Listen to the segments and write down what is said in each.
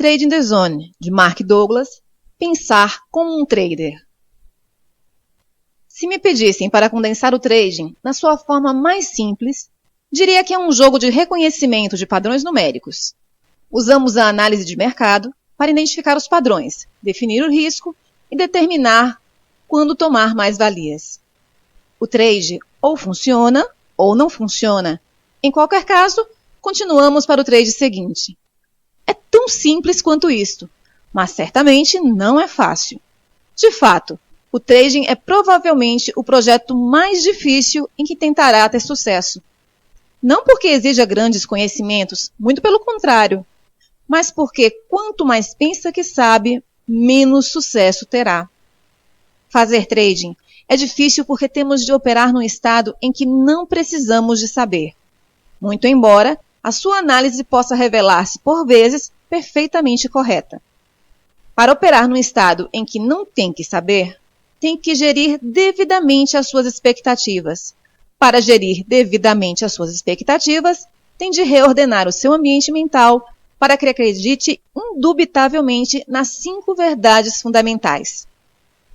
Trading the Zone, de Mark Douglas, Pensar como um Trader. Se me pedissem para condensar o trading na sua forma mais simples, diria que é um jogo de reconhecimento de padrões numéricos. Usamos a análise de mercado para identificar os padrões, definir o risco e determinar quando tomar mais-valias. O trade ou funciona ou não funciona. Em qualquer caso, continuamos para o trade seguinte. É tão simples quanto isto, mas certamente não é fácil. De fato, o trading é provavelmente o projeto mais difícil em que tentará ter sucesso. Não porque exija grandes conhecimentos, muito pelo contrário, mas porque quanto mais pensa que sabe, menos sucesso terá. Fazer trading é difícil porque temos de operar num estado em que não precisamos de saber. Muito embora a sua análise possa revelar-se, por vezes, perfeitamente correta. Para operar num estado em que não tem que saber, tem que gerir devidamente as suas expectativas. Para gerir devidamente as suas expectativas, tem de reordenar o seu ambiente mental para que acredite indubitavelmente nas 5 verdades fundamentais.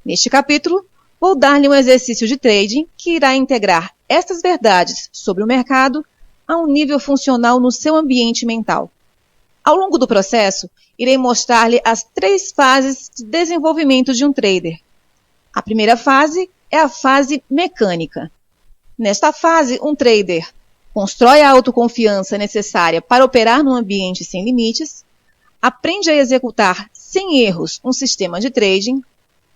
Neste capítulo, vou dar-lhe um exercício de trading que irá integrar estas verdades sobre o mercado a um nível funcional no seu ambiente mental. Ao longo do processo, irei mostrar-lhe as 3 fases de desenvolvimento de um trader. A primeira fase é a fase mecânica. Nesta fase, um trader constrói a autoconfiança necessária para operar num ambiente sem limites, aprende a executar sem erros um sistema de trading,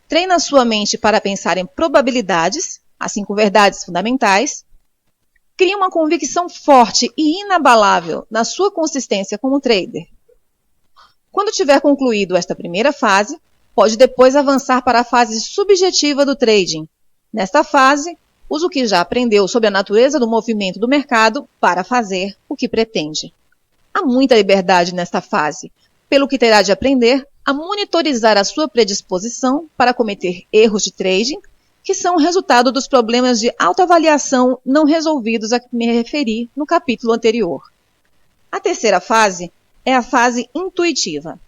treina sua mente para pensar em probabilidades, as 5 verdades fundamentais, cria uma convicção forte e inabalável na sua consistência como trader. Quando tiver concluído esta primeira fase, pode depois avançar para a fase subjetiva do trading. Nesta fase, usa o que já aprendeu sobre a natureza do movimento do mercado para fazer o que pretende. Há muita liberdade nesta fase, pelo que terá de aprender a monitorizar a sua predisposição para cometer erros de trading, que são o resultado dos problemas de autoavaliação não resolvidos a que me referi no capítulo anterior. A terceira fase é a fase intuitiva.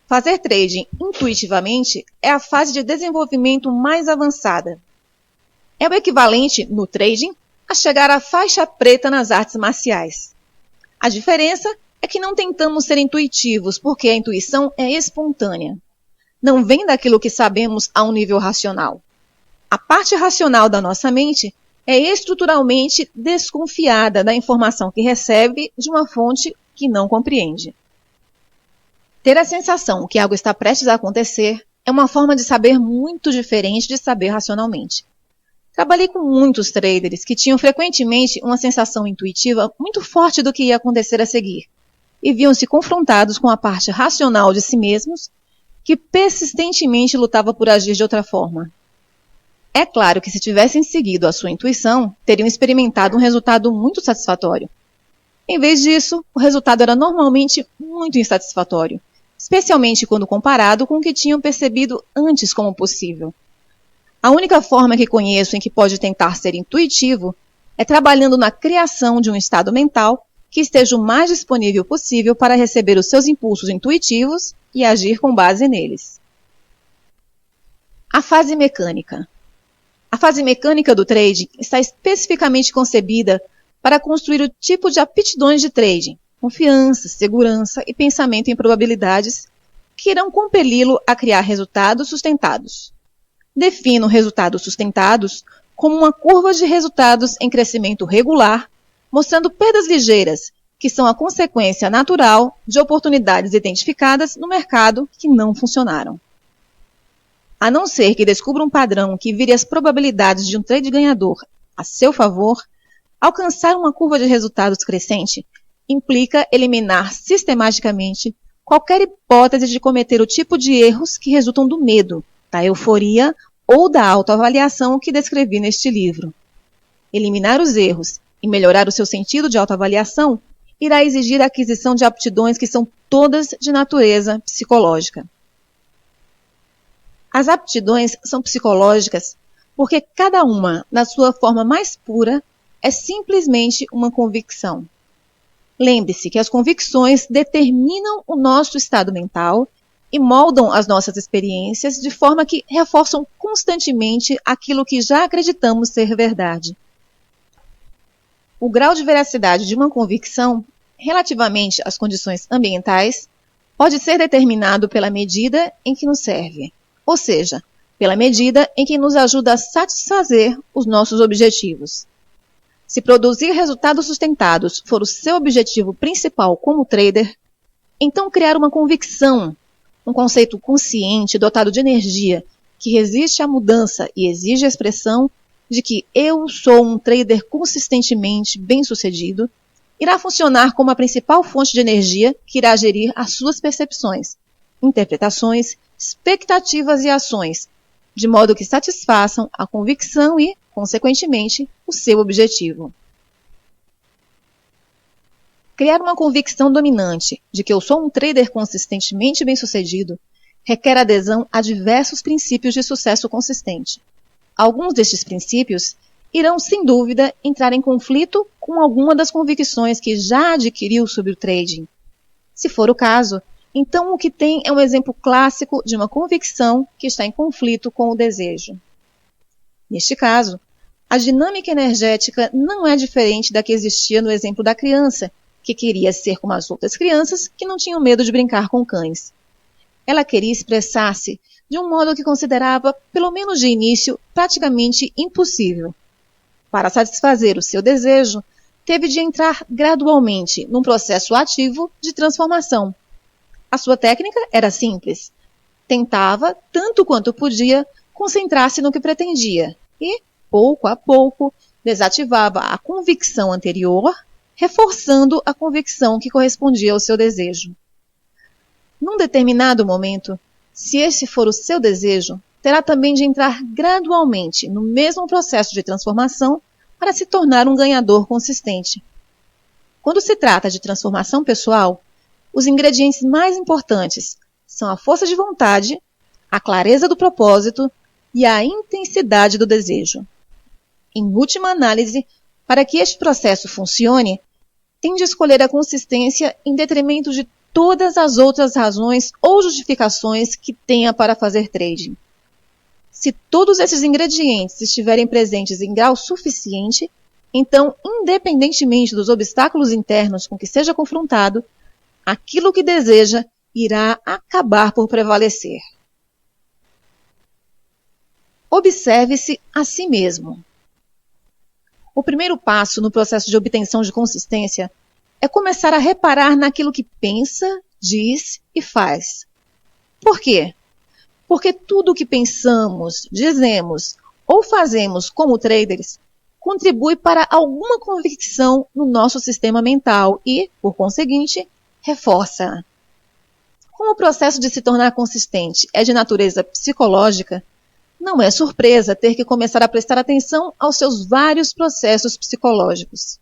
Fazer trading intuitivamente é a fase de desenvolvimento mais avançada. É o equivalente, no trading, a chegar à faixa preta nas artes marciais. A diferença é que não tentamos ser intuitivos, porque a intuição é espontânea. Não vem daquilo que sabemos a um nível racional. A parte racional da nossa mente é estruturalmente desconfiada da informação que recebe de uma fonte que não compreende. Ter a sensação que algo está prestes a acontecer é uma forma de saber muito diferente de saber racionalmente. Trabalhei com muitos traders que tinham frequentemente uma sensação intuitiva muito forte do que ia acontecer a seguir, e viam-se confrontados com a parte racional de si mesmos, que persistentemente lutava por agir de outra forma. É claro que se tivessem seguido a sua intuição, teriam experimentado um resultado muito satisfatório. Em vez disso, o resultado era normalmente muito insatisfatório, especialmente quando comparado com o que tinham percebido antes como possível. A única forma que conheço em que pode tentar ser intuitivo é trabalhando na criação de um estado mental que esteja o mais disponível possível para receber os seus impulsos intuitivos e agir com base neles. A fase mecânica. A fase mecânica do trading está especificamente concebida para construir o tipo de aptidões de trading, confiança, segurança e pensamento em probabilidades que irão compeli-lo a criar resultados sustentados. Defino resultados sustentados como uma curva de resultados em crescimento regular, mostrando perdas ligeiras, que são a consequência natural de oportunidades identificadas no mercado que não funcionaram. A não ser que descubra um padrão que vire as probabilidades de um trade ganhador a seu favor, alcançar uma curva de resultados crescente implica eliminar sistematicamente qualquer hipótese de cometer o tipo de erros que resultam do medo, da euforia ou da autoavaliação que descrevi neste livro. Eliminar os erros e melhorar o seu sentido de autoavaliação irá exigir a aquisição de aptidões que são todas de natureza psicológica. As aptidões são psicológicas porque cada uma, na sua forma mais pura, é simplesmente uma convicção. Lembre-se que as convicções determinam o nosso estado mental e moldam as nossas experiências de forma que reforçam constantemente aquilo que já acreditamos ser verdade. O grau de veracidade de uma convicção, relativamente às condições ambientais, pode ser determinado pela medida em que nos serve, ou seja, pela medida em que nos ajuda a satisfazer os nossos objetivos. Se produzir resultados sustentados for o seu objetivo principal como trader, então criar uma convicção, um conceito consciente dotado de energia que resiste à mudança e exige a expressão de que eu sou um trader consistentemente bem-sucedido, irá funcionar como a principal fonte de energia que irá gerir as suas percepções, interpretações, expectativas e ações, de modo que satisfaçam a convicção e, consequentemente, o seu objetivo. Criar uma convicção dominante de que eu sou um trader consistentemente bem-sucedido requer adesão a diversos princípios de sucesso consistente. Alguns destes princípios irão, sem dúvida, entrar em conflito com alguma das convicções que já adquiriu sobre o trading. Se for o caso, então o que tem é um exemplo clássico de uma convicção que está em conflito com o desejo. Neste caso, a dinâmica energética não é diferente da que existia no exemplo da criança, que queria ser como as outras crianças que não tinham medo de brincar com cães. Ela queria expressar-se de um modo que considerava, pelo menos de início, praticamente impossível. Para satisfazer o seu desejo, teve de entrar gradualmente num processo ativo de transformação. A sua técnica era simples. Tentava, tanto quanto podia, concentrar-se no que pretendia e, pouco a pouco, desativava a convicção anterior, reforçando a convicção que correspondia ao seu desejo. Num determinado momento, se esse for o seu desejo, terá também de entrar gradualmente no mesmo processo de transformação para se tornar um ganhador consistente. Quando se trata de transformação pessoal, os ingredientes mais importantes são a força de vontade, a clareza do propósito e a intensidade do desejo. Em última análise, para que este processo funcione, tem de escolher a consistência em detrimento de todas as outras razões ou justificações que tenha para fazer trading. Se todos esses ingredientes estiverem presentes em grau suficiente, então, independentemente dos obstáculos internos com que seja confrontado, aquilo que deseja irá acabar por prevalecer. Observe-se a si mesmo. O primeiro passo no processo de obtenção de consistência é começar a reparar naquilo que pensa, diz e faz. Por quê? Porque tudo o que pensamos, dizemos ou fazemos como traders contribui para alguma convicção no nosso sistema mental e, por conseguinte, reforça-a. Como o processo de se tornar consistente é de natureza psicológica, não é surpresa ter que começar a prestar atenção aos seus vários processos psicológicos.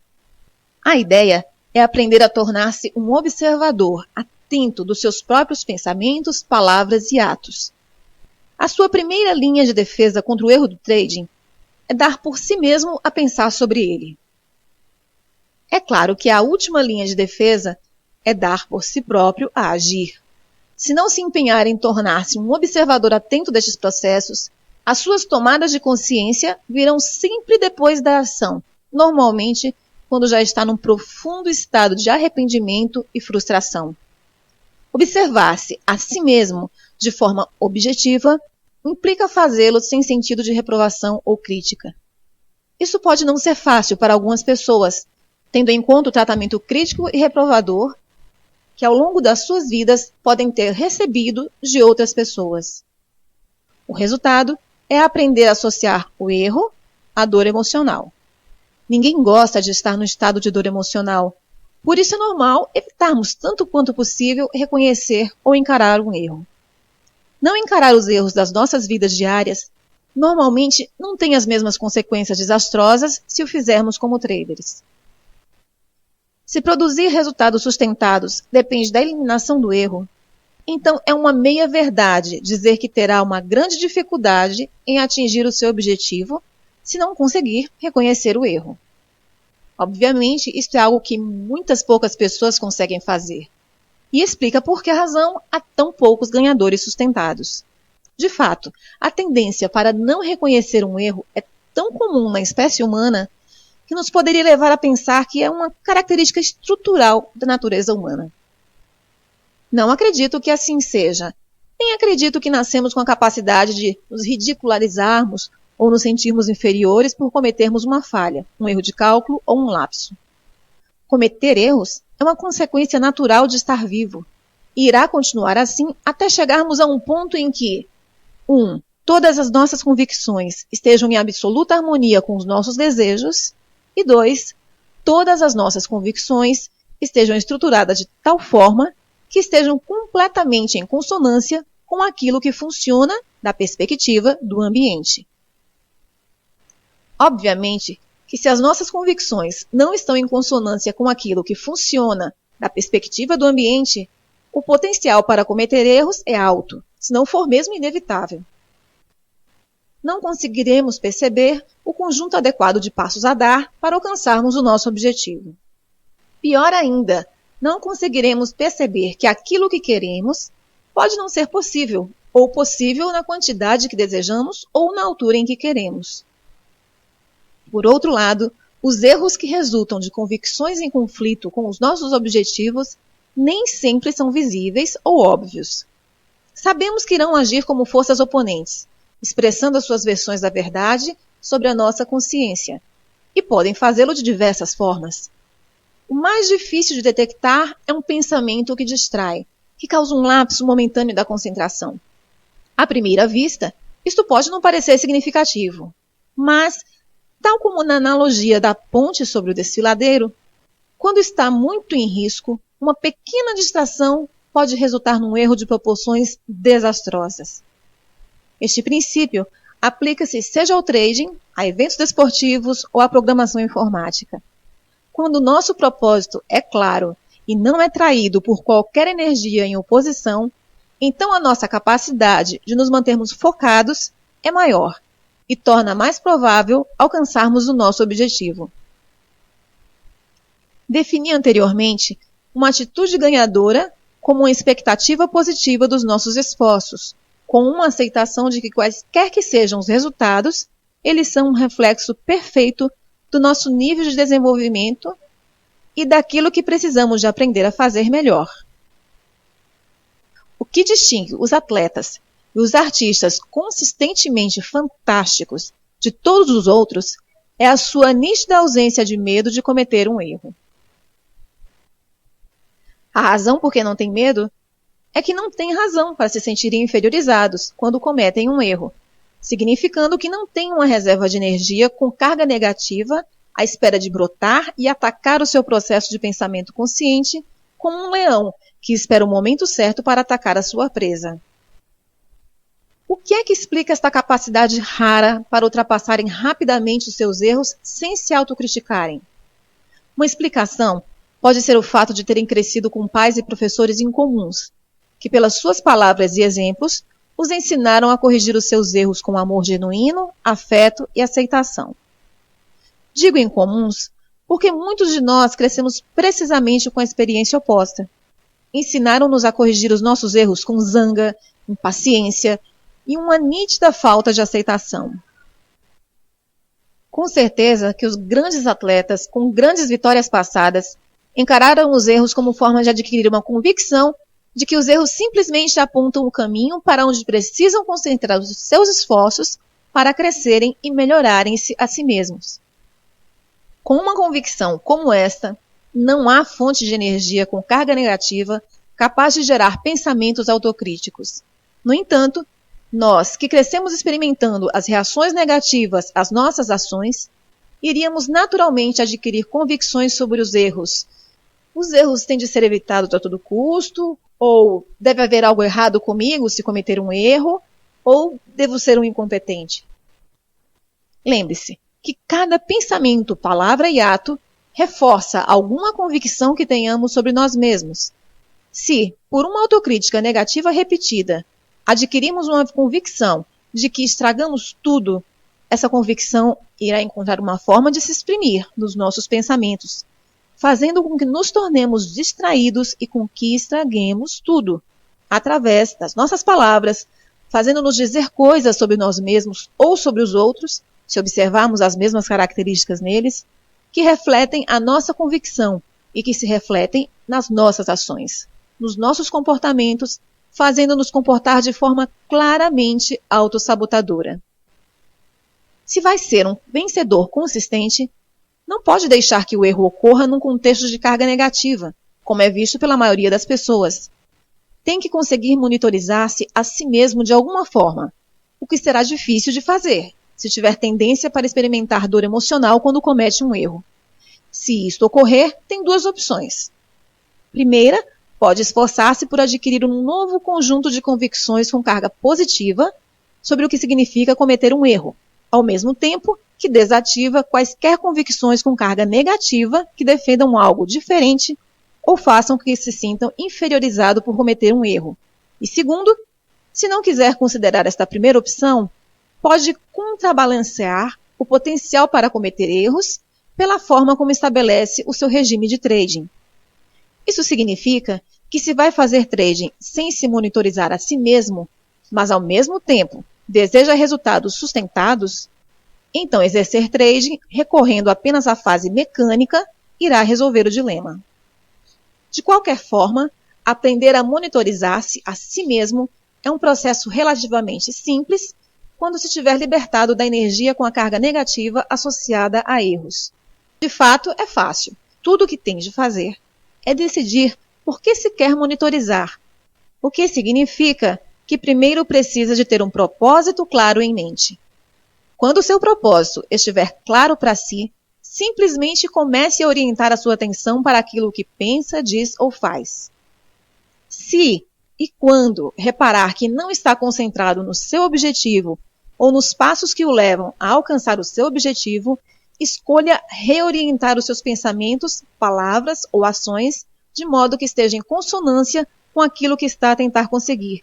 A ideia é aprender a tornar-se um observador atento dos seus próprios pensamentos, palavras e atos. A sua primeira linha de defesa contra o erro do trading é dar por si mesmo a pensar sobre ele. É claro que a última linha de defesa é dar por si próprio a agir. Se não se empenhar em tornar-se um observador atento destes processos, as suas tomadas de consciência virão sempre depois da ação, normalmente quando já está num profundo estado de arrependimento e frustração. Observar-se a si mesmo de forma objetiva implica fazê-lo sem sentido de reprovação ou crítica. Isso pode não ser fácil para algumas pessoas, tendo em conta o tratamento crítico e reprovador que ao longo das suas vidas podem ter recebido de outras pessoas. O resultado é aprender a associar o erro à dor emocional. Ninguém gosta de estar no estado de dor emocional, por isso é normal evitarmos tanto quanto possível reconhecer ou encarar um erro. Não encarar os erros das nossas vidas diárias normalmente não tem as mesmas consequências desastrosas se o fizermos como traders. Se produzir resultados sustentados depende da eliminação do erro, então é uma meia-verdade dizer que terá uma grande dificuldade em atingir o seu objetivo se não conseguir reconhecer o erro. Obviamente, isto é algo que muitas poucas pessoas conseguem fazer. E explica por que razão há tão poucos ganhadores sustentados. De fato, a tendência para não reconhecer um erro é tão comum na espécie humana que nos poderia levar a pensar que é uma característica estrutural da natureza humana. Não acredito que assim seja. Nem acredito que nascemos com a capacidade de nos ridicularizarmos ou nos sentirmos inferiores por cometermos uma falha, um erro de cálculo ou um lapso. Cometer erros é uma consequência natural de estar vivo e irá continuar assim até chegarmos a um ponto em que 1. Todas as nossas convicções estejam em absoluta harmonia com os nossos desejos e 2. Todas as nossas convicções estejam estruturadas de tal forma que estejam completamente em consonância com aquilo que funciona da perspectiva do ambiente. Obviamente que se as nossas convicções não estão em consonância com aquilo que funciona da perspectiva do ambiente, o potencial para cometer erros é alto, se não for mesmo inevitável. Não conseguiremos perceber o conjunto adequado de passos a dar para alcançarmos o nosso objetivo. Pior ainda, não conseguiremos perceber que aquilo que queremos pode não ser possível, ou possível na quantidade que desejamos ou na altura em que queremos. Por outro lado, os erros que resultam de convicções em conflito com os nossos objetivos nem sempre são visíveis ou óbvios. Sabemos que irão agir como forças oponentes, expressando as suas versões da verdade sobre a nossa consciência, e podem fazê-lo de diversas formas. O mais difícil de detectar é um pensamento que distrai, que causa um lapso momentâneo da concentração. À primeira vista, isto pode não parecer significativo, mas, tal como na analogia da ponte sobre o desfiladeiro, quando está muito em risco, uma pequena distração pode resultar num erro de proporções desastrosas. Este princípio aplica-se seja ao trading, a eventos desportivos ou à programação informática. Quando o nosso propósito é claro e não é traído por qualquer energia em oposição, então a nossa capacidade de nos mantermos focados é maior e torna mais provável alcançarmos o nosso objetivo. Defini anteriormente uma atitude ganhadora como uma expectativa positiva dos nossos esforços, com uma aceitação de que quaisquer que sejam os resultados, eles são um reflexo perfeito do nosso nível de desenvolvimento e daquilo que precisamos de aprender a fazer melhor. O que distingue os atletas e os artistas consistentemente fantásticos de todos os outros é a sua nítida ausência de medo de cometer um erro. A razão por que não tem medo é que não têm razão para se sentirem inferiorizados quando cometem um erro, significando que não têm uma reserva de energia com carga negativa à espera de brotar e atacar o seu processo de pensamento consciente como um leão que espera o momento certo para atacar a sua presa. O que é que explica esta capacidade rara para ultrapassarem rapidamente os seus erros sem se autocriticarem? Uma explicação pode ser o fato de terem crescido com pais e professores incomuns, que pelas suas palavras e exemplos os ensinaram a corrigir os seus erros com amor genuíno, afeto e aceitação. Digo incomuns porque muitos de nós crescemos precisamente com a experiência oposta. Ensinaram-nos a corrigir os nossos erros com zanga, impaciência e uma nítida falta de aceitação. Com certeza que os grandes atletas, com grandes vitórias passadas, encararam os erros como forma de adquirir uma convicção de que os erros simplesmente apontam o caminho para onde precisam concentrar os seus esforços para crescerem e melhorarem-se a si mesmos. Com uma convicção como esta, não há fonte de energia com carga negativa capaz de gerar pensamentos autocríticos. No entanto, nós, que crescemos experimentando as reações negativas às nossas ações, iríamos naturalmente adquirir convicções sobre os erros. Os erros têm de ser evitados a todo custo, ou deve haver algo errado comigo se cometer um erro, ou devo ser um incompetente. Lembre-se que cada pensamento, palavra e ato reforça alguma convicção que tenhamos sobre nós mesmos. Se, por uma autocrítica negativa repetida, adquirimos uma convicção de que estragamos tudo, essa convicção irá encontrar uma forma de se exprimir nos nossos pensamentos, fazendo com que nos tornemos distraídos e com que estraguemos tudo, através das nossas palavras, fazendo-nos dizer coisas sobre nós mesmos ou sobre os outros, se observarmos as mesmas características neles, que refletem a nossa convicção e que se refletem nas nossas ações, nos nossos comportamentos, fazendo-nos comportar de forma claramente autossabotadora. Se vai ser um vencedor consistente, não pode deixar que o erro ocorra num contexto de carga negativa, como é visto pela maioria das pessoas. Tem que conseguir monitorizar-se a si mesmo de alguma forma, o que será difícil de fazer, se tiver tendência para experimentar dor emocional quando comete um erro. Se isto ocorrer, tem duas opções. Primeira, pode esforçar-se por adquirir um novo conjunto de convicções com carga positiva sobre o que significa cometer um erro, ao mesmo tempo que desativa quaisquer convicções com carga negativa que defendam algo diferente ou façam que se sintam inferiorizados por cometer um erro. E segundo, se não quiser considerar esta primeira opção, pode contrabalancear o potencial para cometer erros pela forma como estabelece o seu regime de trading. Isso significa que se vai fazer trading sem se monitorizar a si mesmo, mas ao mesmo tempo deseja resultados sustentados, então exercer trading recorrendo apenas à fase mecânica irá resolver o dilema. De qualquer forma, aprender a monitorizar-se a si mesmo é um processo relativamente simples quando se tiver libertado da energia com a carga negativa associada a erros. De fato, é fácil. Tudo o que tem de fazer é decidir por que se quer monitorizar, o que significa que primeiro precisa de ter um propósito claro em mente. Quando o seu propósito estiver claro para si, simplesmente comece a orientar a sua atenção para aquilo que pensa, diz ou faz. Se e quando reparar que não está concentrado no seu objetivo ou nos passos que o levam a alcançar o seu objetivo, escolha reorientar os seus pensamentos, palavras ou ações de modo que esteja em consonância com aquilo que está a tentar conseguir.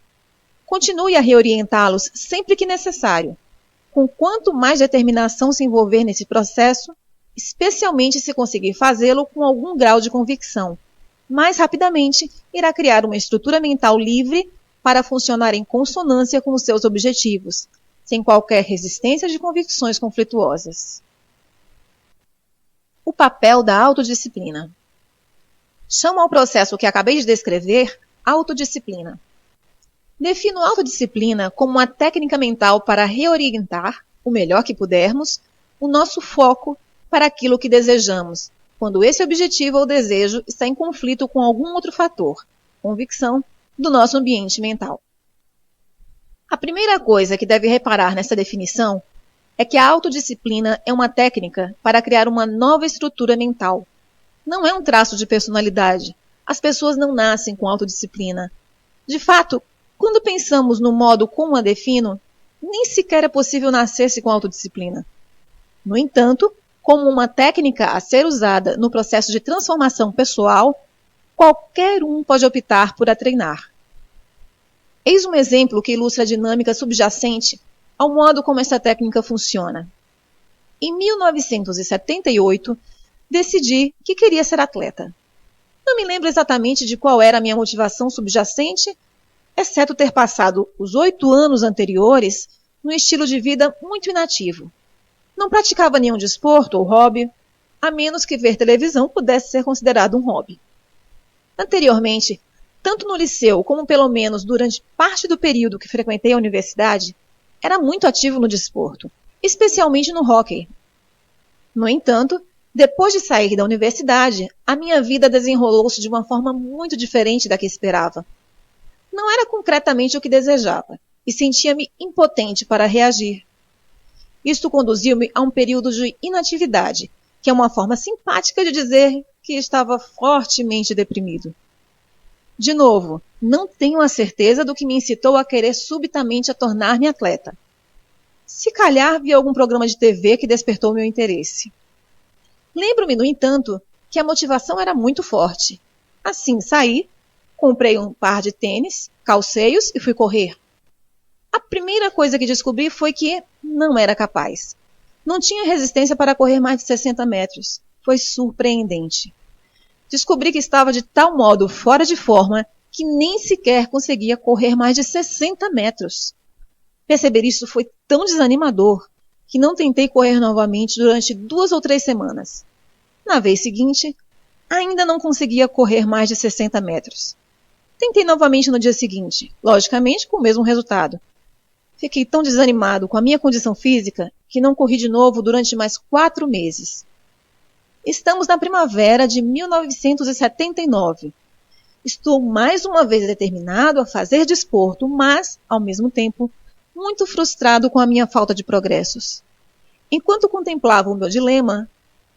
Continue a reorientá-los sempre que necessário. Com quanto mais determinação se envolver nesse processo, especialmente se conseguir fazê-lo com algum grau de convicção, mais rapidamente irá criar uma estrutura mental livre para funcionar em consonância com os seus objetivos, sem qualquer resistência de convicções conflituosas. O papel da autodisciplina. Chamo ao processo que acabei de descrever autodisciplina. Defino autodisciplina como uma técnica mental para reorientar, o melhor que pudermos, o nosso foco para aquilo que desejamos, quando esse objetivo ou desejo está em conflito com algum outro fator, convicção, do nosso ambiente mental. A primeira coisa que deve reparar nessa definição é que a autodisciplina é uma técnica para criar uma nova estrutura mental. Não é um traço de personalidade. As pessoas não nascem com autodisciplina. De fato, quando pensamos no modo como a defino, nem sequer é possível nascer-se com autodisciplina. No entanto, como uma técnica a ser usada no processo de transformação pessoal, qualquer um pode optar por a treinar. Eis um exemplo que ilustra a dinâmica subjacente ao modo como essa técnica funciona. Em 1978, decidi que queria ser atleta. Não me lembro exatamente de qual era a minha motivação subjacente, exceto ter passado os 8 anos anteriores num estilo de vida muito inativo. Não praticava nenhum desporto ou hobby, a menos que ver televisão pudesse ser considerado um hobby. Anteriormente, tanto no liceu como pelo menos durante parte do período que frequentei a universidade, era muito ativo no desporto, especialmente no hóquei. No entanto, depois de sair da universidade, a minha vida desenrolou-se de uma forma muito diferente da que esperava. Não era concretamente o que desejava, e sentia-me impotente para reagir. Isto conduziu-me a um período de inatividade, que é uma forma simpática de dizer que estava fortemente deprimido. De novo, não tenho a certeza do que me incitou a querer subitamente a tornar-me atleta. Se calhar vi algum programa de TV que despertou meu interesse. Lembro-me, no entanto, que a motivação era muito forte. Assim saí, comprei um par de tênis, calcei-os e fui correr. A primeira coisa que descobri foi que não era capaz. Não tinha resistência para correr mais de 60 metros. Foi surpreendente. Descobri que estava de tal modo fora de forma que nem sequer conseguia correr mais de 60 metros. Perceber isso foi tão desanimador que não tentei correr novamente durante 2 ou 3 semanas. Na vez seguinte, ainda não conseguia correr mais de 60 metros. Tentei novamente no dia seguinte, logicamente com o mesmo resultado. Fiquei tão desanimado com a minha condição física que não corri de novo durante mais 4 meses. Estamos na primavera de 1979. Estou mais uma vez determinado a fazer desporto, mas, ao mesmo tempo, muito frustrado com a minha falta de progressos. Enquanto contemplava o meu dilema,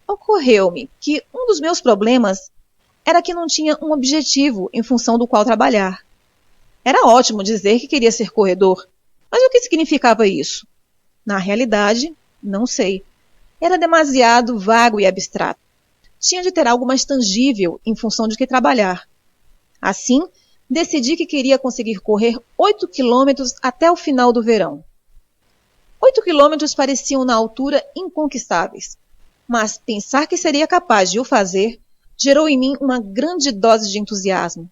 ocorreu-me que um dos meus problemas era que não tinha um objetivo em função do qual trabalhar. Era ótimo dizer que queria ser corredor, mas o que significava isso? Na realidade, não sei. Era demasiado vago e abstrato. Tinha de ter algo mais tangível em função de que trabalhar. Assim, decidi que queria conseguir correr 8 quilômetros até o final do verão. 8 quilômetros pareciam na altura inconquistáveis, mas pensar que seria capaz de o fazer gerou em mim uma grande dose de entusiasmo.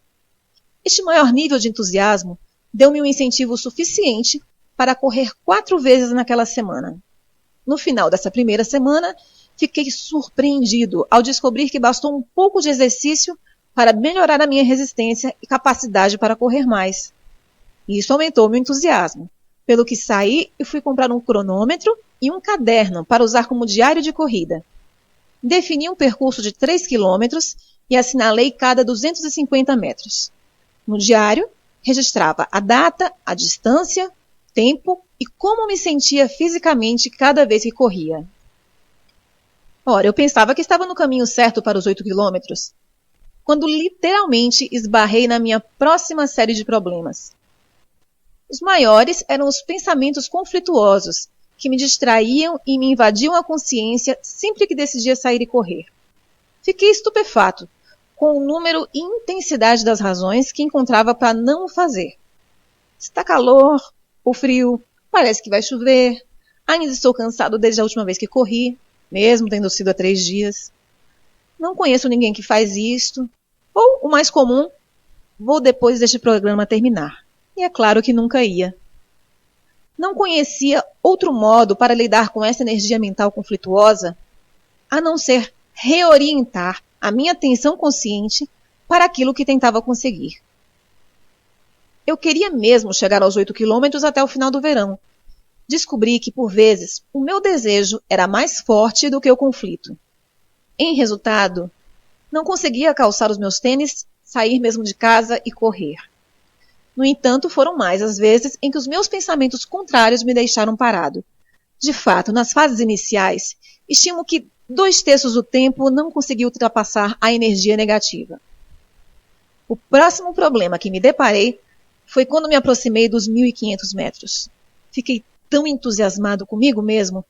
Este maior nível de entusiasmo deu-me um incentivo suficiente para correr 4 vezes naquela semana. No final dessa primeira semana, fiquei surpreendido ao descobrir que bastou um pouco de exercício para melhorar a minha resistência e capacidade para correr mais. Isso aumentou meu entusiasmo, pelo que saí e fui comprar um cronômetro e um caderno para usar como diário de corrida. Defini um percurso de 3 quilômetros e assinalei cada 250 metros. No diário, registrava a data, a distância, tempo e como me sentia fisicamente cada vez que corria. Ora, eu pensava que estava no caminho certo para os 8 quilômetros, quando literalmente esbarrei na minha próxima série de problemas. Os maiores eram os pensamentos conflituosos, que me distraíam e me invadiam a consciência sempre que decidia sair e correr. Fiquei estupefato com o número e intensidade das razões que encontrava para não o fazer. Está calor, ou frio, parece que vai chover, ainda estou cansado desde a última vez que corri, mesmo tendo sido há 3 dias. Não conheço ninguém que faz isto, ou, o mais comum, vou depois deste programa terminar. E é claro que nunca ia. Não conhecia outro modo para lidar com essa energia mental conflituosa a não ser reorientar a minha atenção consciente para aquilo que tentava conseguir. Eu queria mesmo chegar aos 8 quilômetros até o final do verão. Descobri que, por vezes, o meu desejo era mais forte do que o conflito. Em resultado, não conseguia calçar os meus tênis, sair mesmo de casa e correr. No entanto, foram mais as vezes em que os meus pensamentos contrários me deixaram parado. De fato, nas fases iniciais, estimo que 2/3 do tempo não consegui ultrapassar a energia negativa. O próximo problema que me deparei foi quando me aproximei dos 1.500 metros. Fiquei tão entusiasmado comigo mesmo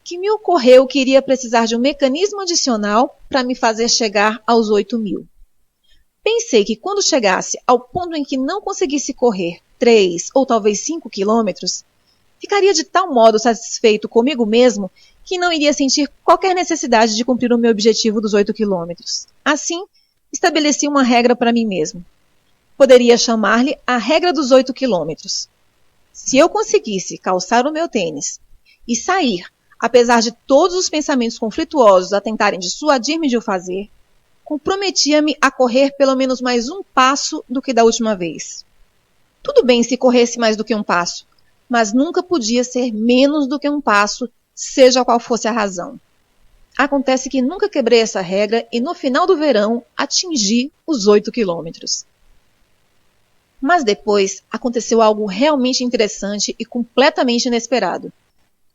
que me ocorreu que iria precisar de um mecanismo adicional para me fazer chegar aos 8.000. Pensei que quando chegasse ao ponto em que não conseguisse correr 3 ou talvez 5 quilômetros, ficaria de tal modo satisfeito comigo mesmo que não iria sentir qualquer necessidade de cumprir o meu objetivo dos 8 quilômetros. Assim, estabeleci uma regra para mim mesmo. Poderia chamar-lhe a regra dos 8 quilômetros. Se eu conseguisse calçar o meu tênis e sair, apesar de todos os pensamentos conflituosos a tentarem dissuadir-me de o fazer, comprometia-me a correr pelo menos mais um passo do que da última vez. Tudo bem se corresse mais do que um passo, mas nunca podia ser menos do que um passo, seja qual fosse a razão. Acontece que nunca quebrei essa regra e no final do verão atingi os 8 quilômetros. Mas depois aconteceu algo realmente interessante e completamente inesperado.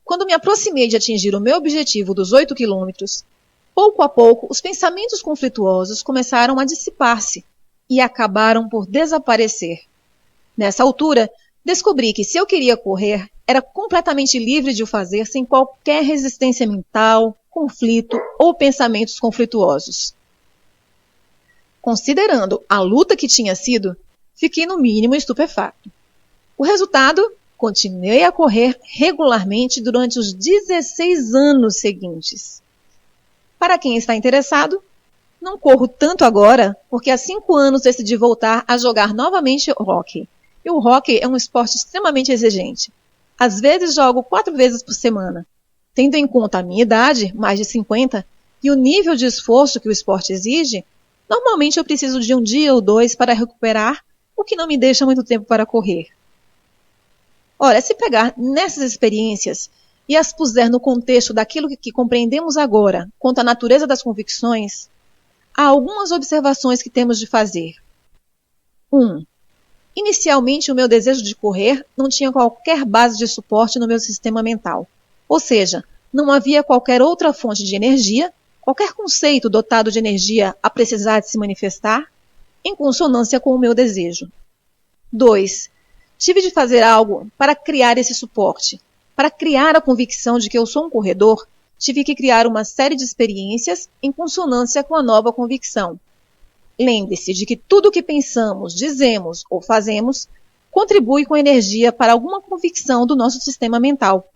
Quando me aproximei de atingir o meu objetivo dos 8 quilômetros, pouco a pouco os pensamentos conflituosos começaram a dissipar-se e acabaram por desaparecer. Nessa altura, descobri que se eu queria correr, era completamente livre de o fazer sem qualquer resistência mental, conflito ou pensamentos conflituosos. Considerando a luta que tinha sido, fiquei no mínimo estupefato. O resultado, Continuei a correr regularmente durante os 16 anos seguintes. Para quem está interessado, não corro tanto agora, porque há 5 anos decidi voltar a jogar novamente hóquei. E o hóquei é um esporte extremamente exigente. Às vezes jogo 4 vezes por semana. Tendo em conta a minha idade, mais de 50, e o nível de esforço que o esporte exige, normalmente eu preciso de 1 dia ou 2 para recuperar, o que não me deixa muito tempo para correr. Ora, se pegar nessas experiências e as puser no contexto daquilo que compreendemos agora quanto à natureza das convicções, há algumas observações que temos de fazer. 1. Inicialmente, o meu desejo de correr não tinha qualquer base de suporte no meu sistema mental. Ou seja, não havia qualquer outra fonte de energia, qualquer conceito dotado de energia a precisar de se manifestar, em consonância com o meu desejo. 2. Tive de fazer algo para criar esse suporte. Para criar a convicção de que eu sou um corredor, tive que criar uma série de experiências em consonância com a nova convicção. Lembre-se de que tudo o que pensamos, dizemos ou fazemos contribui com energia para alguma convicção do nosso sistema mental.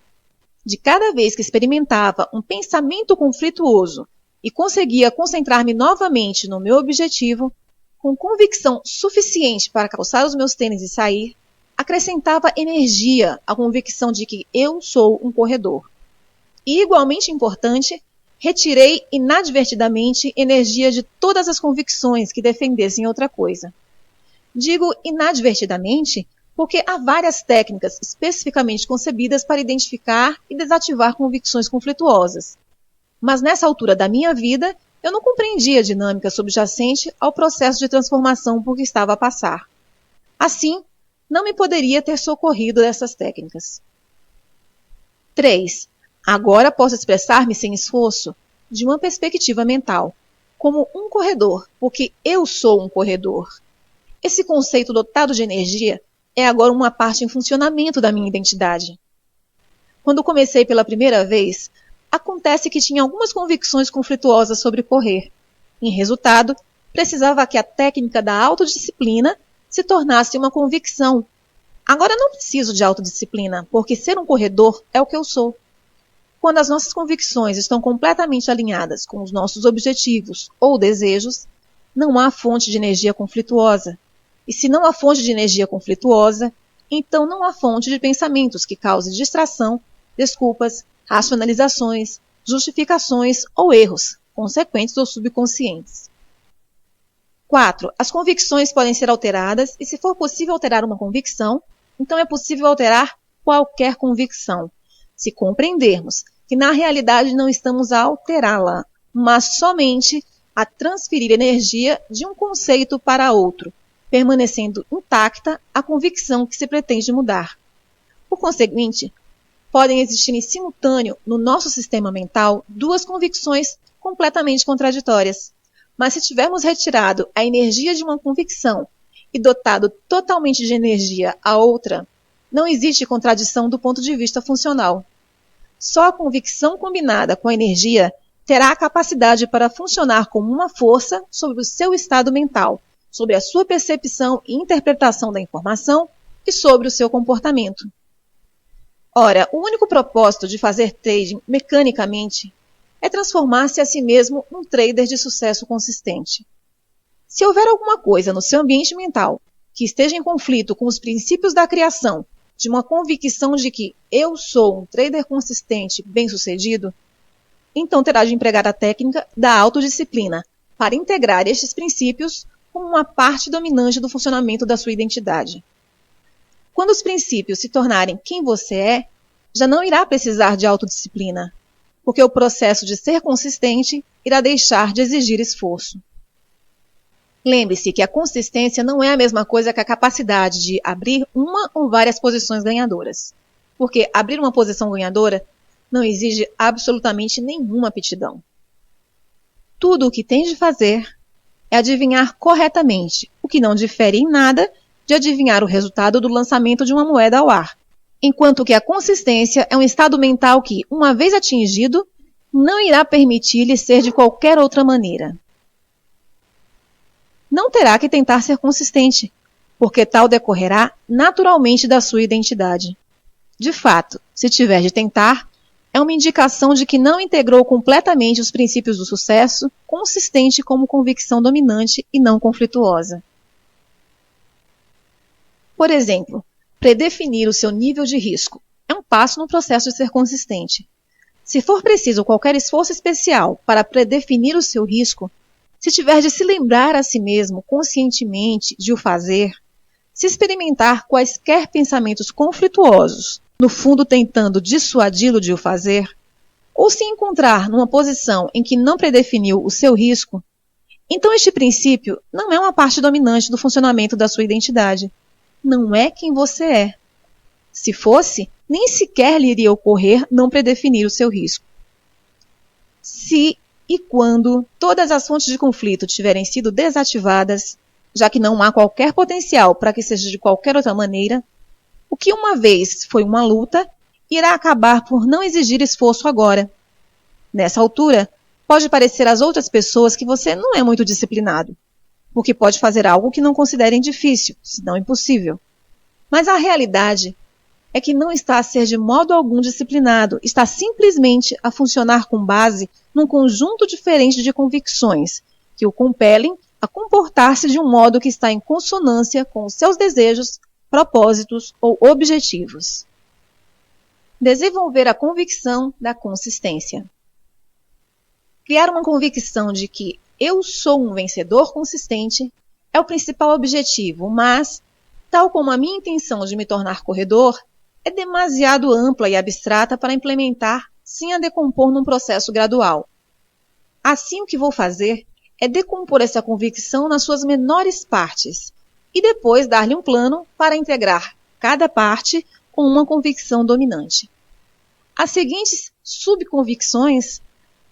De cada vez que experimentava um pensamento conflituoso e conseguia concentrar-me novamente no meu objetivo, com convicção suficiente para calçar os meus tênis e sair, acrescentava energia à convicção de que eu sou um corredor. E, igualmente importante, retirei inadvertidamente energia de todas as convicções que defendessem outra coisa. Digo inadvertidamente porque há várias técnicas especificamente concebidas para identificar e desativar convicções conflituosas. Mas nessa altura da minha vida, eu não compreendia a dinâmica subjacente ao processo de transformação por que estava a passar. Assim, não me poderia ter socorrido dessas técnicas. 3. Agora posso expressar-me sem esforço, de uma perspectiva mental, como um corredor, porque eu sou um corredor. Esse conceito dotado de energia é agora uma parte em funcionamento da minha identidade. Quando comecei pela primeira vez, acontece que tinha algumas convicções conflituosas sobre correr. Em resultado, precisava que a técnica da autodisciplina se tornasse uma convicção. Agora não preciso de autodisciplina, porque ser um corredor é o que eu sou. Quando as nossas convicções estão completamente alinhadas com os nossos objetivos ou desejos, não há fonte de energia conflituosa. E se não há fonte de energia conflituosa, então não há fonte de pensamentos que cause distração, desculpas, racionalizações, justificações ou erros, consequentes ou subconscientes. 4. As convicções podem ser alteradas e, se for possível alterar uma convicção, então é possível alterar qualquer convicção, se compreendermos que na realidade não estamos a alterá-la, mas somente a transferir energia de um conceito para outro, permanecendo intacta a convicção que se pretende mudar. Por conseguinte, podem existir em simultâneo no nosso sistema mental 2 convicções completamente contraditórias. Mas se tivermos retirado a energia de uma convicção e dotado totalmente de energia a outra, não existe contradição do ponto de vista funcional. Só a convicção combinada com a energia terá a capacidade para funcionar como uma força sobre o seu estado mental, sobre a sua percepção e interpretação da informação e sobre o seu comportamento. Ora, o único propósito de fazer trading mecanicamente é transformar-se a si mesmo num trader de sucesso consistente. Se houver alguma coisa no seu ambiente mental que esteja em conflito com os princípios da criação, de uma convicção de que eu sou um trader consistente bem-sucedido, então terá de empregar a técnica da autodisciplina para integrar estes princípios como uma parte dominante do funcionamento da sua identidade. Quando os princípios se tornarem quem você é, já não irá precisar de autodisciplina, porque o processo de ser consistente irá deixar de exigir esforço. Lembre-se que a consistência não é a mesma coisa que a capacidade de abrir uma ou várias posições ganhadoras, porque abrir uma posição ganhadora não exige absolutamente nenhuma aptidão. Tudo o que tem de fazer é adivinhar corretamente, o que não difere em nada de adivinhar o resultado do lançamento de uma moeda ao ar, enquanto que a consistência é um estado mental que, uma vez atingido, não irá permitir-lhe ser de qualquer outra maneira. Não terá que tentar ser consistente, porque tal decorrerá naturalmente da sua identidade. De fato, se tiver de tentar, é uma indicação de que não integrou completamente os princípios do sucesso, consistente como convicção dominante e não conflituosa. Por exemplo, predefinir o seu nível de risco é um passo no processo de ser consistente. Se for preciso qualquer esforço especial para predefinir o seu risco, se tiver de se lembrar a si mesmo conscientemente de o fazer, se experimentar quaisquer pensamentos conflituosos, no fundo tentando dissuadi-lo de o fazer, ou se encontrar numa posição em que não predefiniu o seu risco, então este princípio não é uma parte dominante do funcionamento da sua identidade. Não é quem você é. Se fosse, nem sequer lhe iria ocorrer não predefinir o seu risco. Se e quando todas as fontes de conflito tiverem sido desativadas, já que não há qualquer potencial para que seja de qualquer outra maneira, o que uma vez foi uma luta, irá acabar por não exigir esforço agora. Nessa altura, pode parecer às outras pessoas que você não é muito disciplinado, porque pode fazer algo que não considerem difícil, se não impossível. Mas a realidade é que não está a ser de modo algum disciplinado, está simplesmente a funcionar com base num conjunto diferente de convicções, que o compelem a comportar-se de um modo que está em consonância com os seus desejos, propósitos ou objetivos. Desenvolver a convicção da consistência. Criar uma convicção de que eu sou um vencedor consistente é o principal objetivo, mas, tal como a minha intenção de me tornar corredor, é demasiado ampla e abstrata para implementar sem a decompor num processo gradual. Assim, o que vou fazer é decompor essa convicção nas suas menores partes e depois dar-lhe um plano para integrar cada parte com uma convicção dominante. As seguintes subconvicções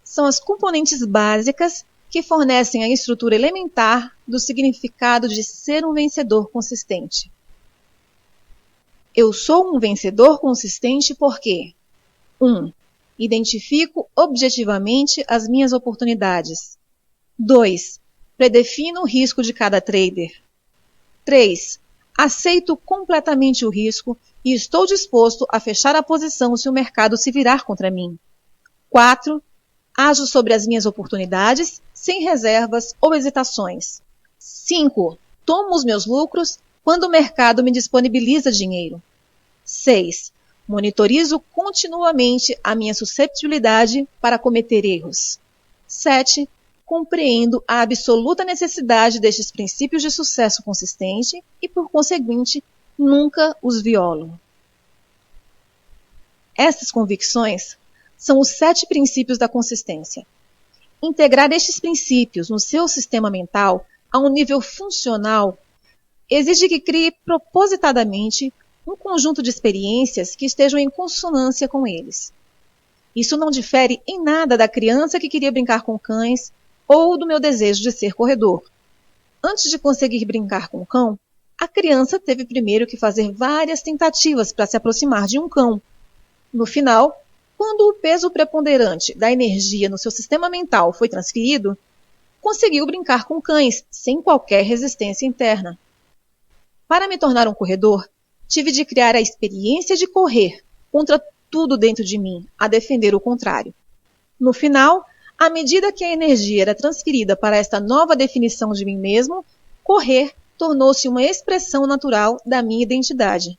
são as componentes básicas que fornecem a estrutura elementar do significado de ser um vencedor consistente. Eu sou um vencedor consistente porque 1. Identifico objetivamente as minhas oportunidades. 2. Predefino o risco de cada trader. 3. Aceito completamente o risco e estou disposto a fechar a posição se o mercado se virar contra mim. 4. Ajo sobre as minhas oportunidades sem reservas ou hesitações. 5. Tomo os meus lucros quando o mercado me disponibiliza dinheiro. 6. Monitorizo continuamente a minha susceptibilidade para cometer erros. 7. Compreendo a absoluta necessidade destes princípios de sucesso consistente e, por conseguinte, nunca os violo. Estas convicções são os 7 princípios da consistência. Integrar estes princípios no seu sistema mental a um nível funcional exige que crie propositadamente um conjunto de experiências que estejam em consonância com eles. Isso não difere em nada da criança que queria brincar com cães ou do meu desejo de ser corredor. Antes de conseguir brincar com o cão, a criança teve primeiro que fazer várias tentativas para se aproximar de um cão. No final, quando o peso preponderante da energia no seu sistema mental foi transferido, conseguiu brincar com cães sem qualquer resistência interna. Para me tornar um corredor, tive de criar a experiência de correr contra tudo dentro de mim, a defender o contrário. No final, à medida que a energia era transferida para esta nova definição de mim mesmo, correr tornou-se uma expressão natural da minha identidade.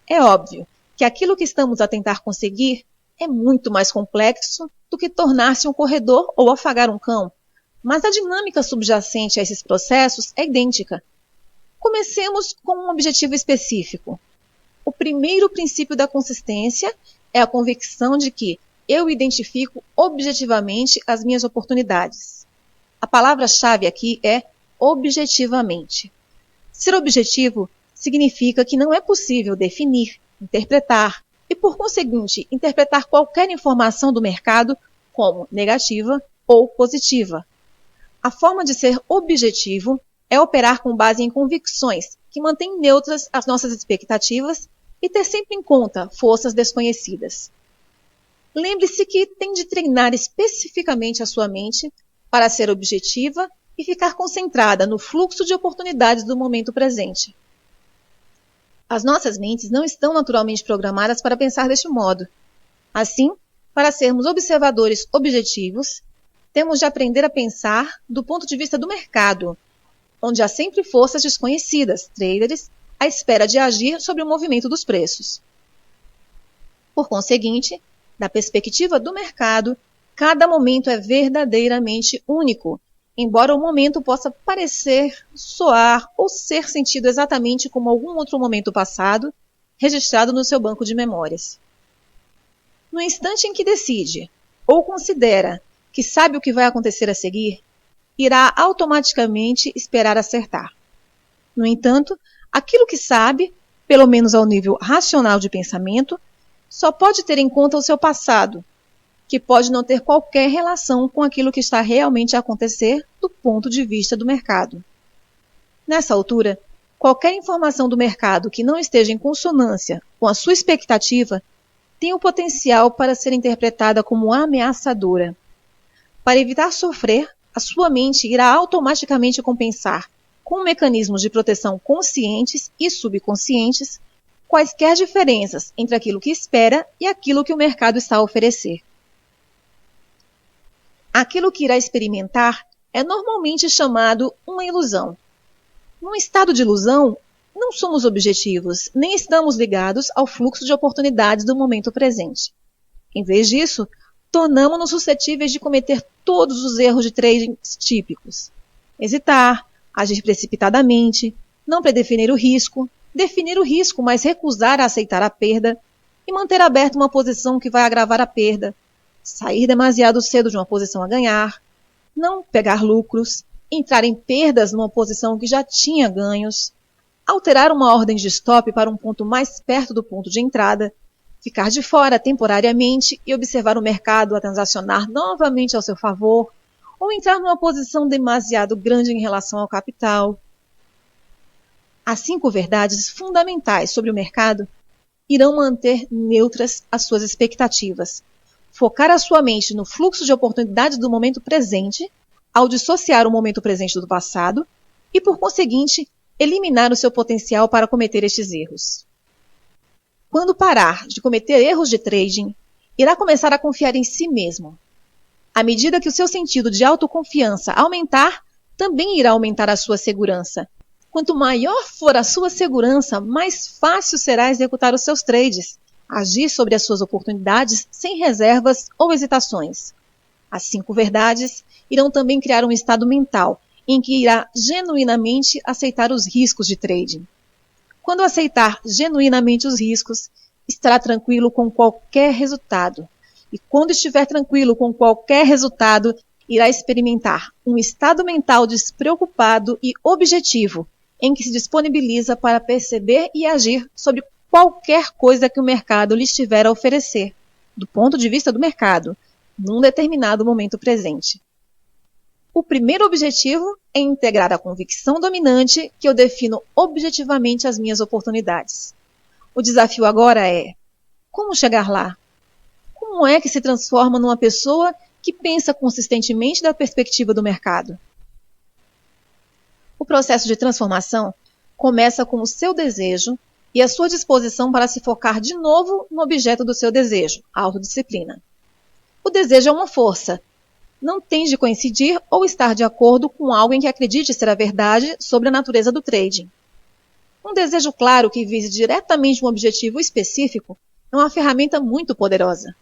É óbvio que aquilo que estamos a tentar conseguir é muito mais complexo do que tornar-se um corredor ou afagar um cão, mas a dinâmica subjacente a esses processos é idêntica. Comecemos com um objetivo específico. O primeiro princípio da consistência é a convicção de que eu identifico objetivamente as minhas oportunidades. A palavra-chave aqui é objetivamente. Ser objetivo significa que não é possível definir, interpretar e, por conseguinte, interpretar qualquer informação do mercado como negativa ou positiva. A forma de ser objetivo é operar com base em convicções que mantêm neutras as nossas expectativas e ter sempre em conta forças desconhecidas. Lembre-se que tem de treinar especificamente a sua mente para ser objetiva e ficar concentrada no fluxo de oportunidades do momento presente. As nossas mentes não estão naturalmente programadas para pensar deste modo. Assim, para sermos observadores objetivos, temos de aprender a pensar do ponto de vista do mercado, onde há sempre forças desconhecidas, traders, à espera de agir sobre o movimento dos preços. Por conseguinte, da perspectiva do mercado, cada momento é verdadeiramente único, embora o momento possa parecer, soar ou ser sentido exatamente como algum outro momento passado, registrado no seu banco de memórias. No instante em que decide, ou considera que sabe o que vai acontecer a seguir, irá automaticamente esperar acertar. No entanto, aquilo que sabe, pelo menos ao nível racional de pensamento, só pode ter em conta o seu passado, que pode não ter qualquer relação com aquilo que está realmente a acontecer do ponto de vista do mercado. Nessa altura, qualquer informação do mercado que não esteja em consonância com a sua expectativa tem o potencial para ser interpretada como ameaçadora. Para evitar sofrer, a sua mente irá automaticamente compensar, com mecanismos de proteção conscientes e subconscientes, quaisquer diferenças entre aquilo que espera e aquilo que o mercado está a oferecer. Aquilo que irá experimentar é normalmente chamado uma ilusão. Num estado de ilusão, não somos objetivos, nem estamos ligados ao fluxo de oportunidades do momento presente. Em vez disso, tornamos-nos suscetíveis de cometer todos os erros de trading típicos. Hesitar, agir precipitadamente, não predefinir o risco, definir o risco, mas recusar a aceitar a perda, e manter aberta uma posição que vai agravar a perda, sair demasiado cedo de uma posição a ganhar, não pegar lucros, entrar em perdas numa posição que já tinha ganhos, alterar uma ordem de stop para um ponto mais perto do ponto de entrada, ficar de fora temporariamente e observar o mercado a transacionar novamente ao seu favor, ou entrar numa posição demasiado grande em relação ao capital. As 5 verdades fundamentais sobre o mercado irão manter neutras as suas expectativas, focar a sua mente no fluxo de oportunidades do momento presente, ao dissociar o momento presente do passado, e, por conseguinte, eliminar o seu potencial para cometer estes erros. Quando parar de cometer erros de trading, irá começar a confiar em si mesmo. À medida que o seu sentido de autoconfiança aumentar, também irá aumentar a sua segurança. Quanto maior for a sua segurança, mais fácil será executar os seus trades, agir sobre as suas oportunidades sem reservas ou hesitações. As 5 verdades irão também criar um estado mental em que irá genuinamente aceitar os riscos de trading. Quando aceitar genuinamente os riscos, estará tranquilo com qualquer resultado. E quando estiver tranquilo com qualquer resultado, irá experimentar um estado mental despreocupado e objetivo, em que se disponibiliza para perceber e agir sobre qualquer coisa que o mercado lhe estiver a oferecer, do ponto de vista do mercado, num determinado momento presente. O primeiro objetivo é integrar a convicção dominante que eu defino objetivamente as minhas oportunidades. O desafio agora é: como chegar lá? Como é que se transforma numa pessoa que pensa consistentemente da perspectiva do mercado? O processo de transformação começa com o seu desejo e a sua disposição para se focar de novo no objeto do seu desejo, a autodisciplina. O desejo é uma força. Não tem de coincidir ou estar de acordo com algo em que acredite ser a verdade sobre a natureza do trading. Um desejo claro que vise diretamente um objetivo específico é uma ferramenta muito poderosa.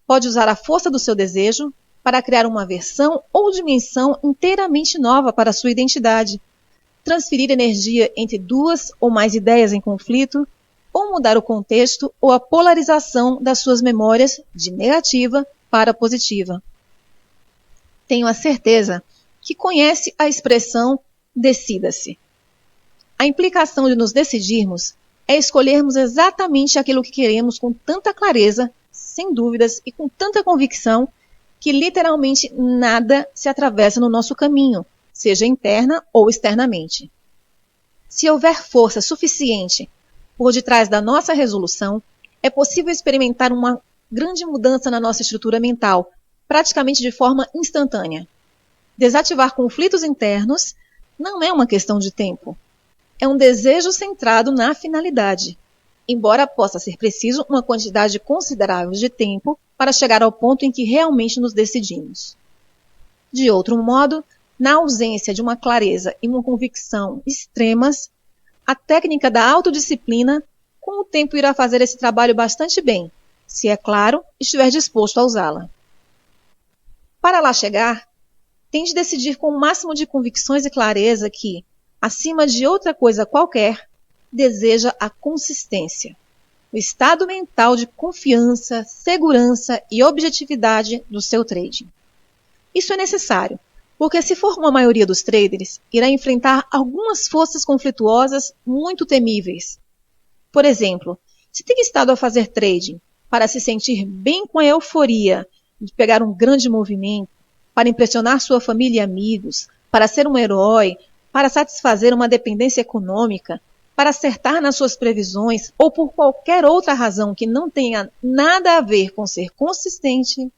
Pode usar a força do seu desejo para criar uma versão ou dimensão inteiramente nova para a sua identidade, transferir energia entre 2 ou mais ideias em conflito, ou mudar o contexto ou a polarização das suas memórias de negativa para positiva. Tenho a certeza que conhece a expressão decida-se. A implicação de nos decidirmos é escolhermos exatamente aquilo que queremos com tanta clareza, sem dúvidas e com tanta convicção que literalmente nada se atravessa no nosso caminho, seja interna ou externamente. Se houver força suficiente por detrás da nossa resolução, é possível experimentar uma grande mudança na nossa estrutura mental, praticamente de forma instantânea. Desativar conflitos internos não é uma questão de tempo. é um desejo centrado na finalidade, embora possa ser preciso uma quantidade considerável de tempo para chegar ao ponto em que realmente nos decidimos. De outro modo, na ausência de uma clareza e uma convicção extremas, a técnica da autodisciplina, com o tempo, irá fazer esse trabalho bastante bem, se é claro, estiver disposto a usá-la. Para lá chegar, tem de decidir com o máximo de convicções e clareza que, acima de outra coisa qualquer, deseja a consistência, o estado mental de confiança, segurança e objetividade do seu trading. Isso é necessário, porque se for como a maioria dos traders, irá enfrentar algumas forças conflituosas muito temíveis. Por exemplo, se tem estado a fazer trading para se sentir bem com a euforia de pegar um grande movimento, para impressionar sua família e amigos, para ser um herói, para satisfazer uma dependência econômica, para acertar nas suas previsões ou por qualquer outra razão que não tenha nada a ver com ser consistente,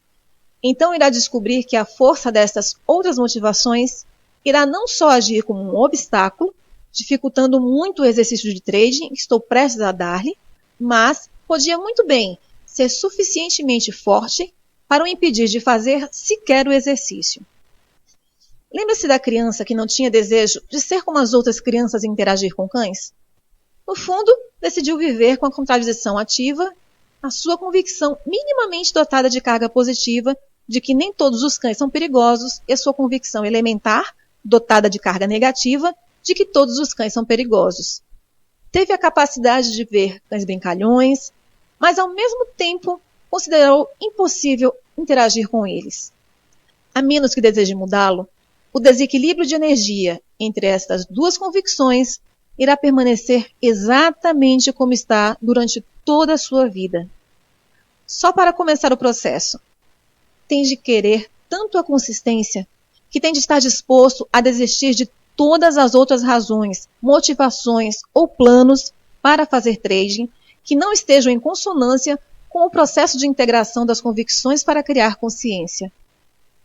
então irá descobrir que a força destas outras motivações irá não só agir como um obstáculo, dificultando muito o exercício de trading que estou prestes a dar-lhe, mas podia muito bem ser suficientemente forte para o impedir de fazer sequer o exercício. Lembra-se da criança que não tinha desejo de ser como as outras crianças e interagir com cães? No fundo, decidiu viver com a contradição ativa, a sua convicção minimamente dotada de carga positiva de que nem todos os cães são perigosos e a sua convicção elementar, dotada de carga negativa, de que todos os cães são perigosos. Teve a capacidade de ver cães brincalhões, mas ao mesmo tempo considerou impossível interagir com eles. A menos que deseje mudá-lo, o desequilíbrio de energia entre estas duas convicções irá permanecer exatamente como está durante toda a sua vida. Só para começar o processo, tem de querer tanto a consistência que tem de estar disposto a desistir de todas as outras razões, motivações ou planos para fazer trading que não estejam em consonância com o processo de integração das convicções para criar consciência.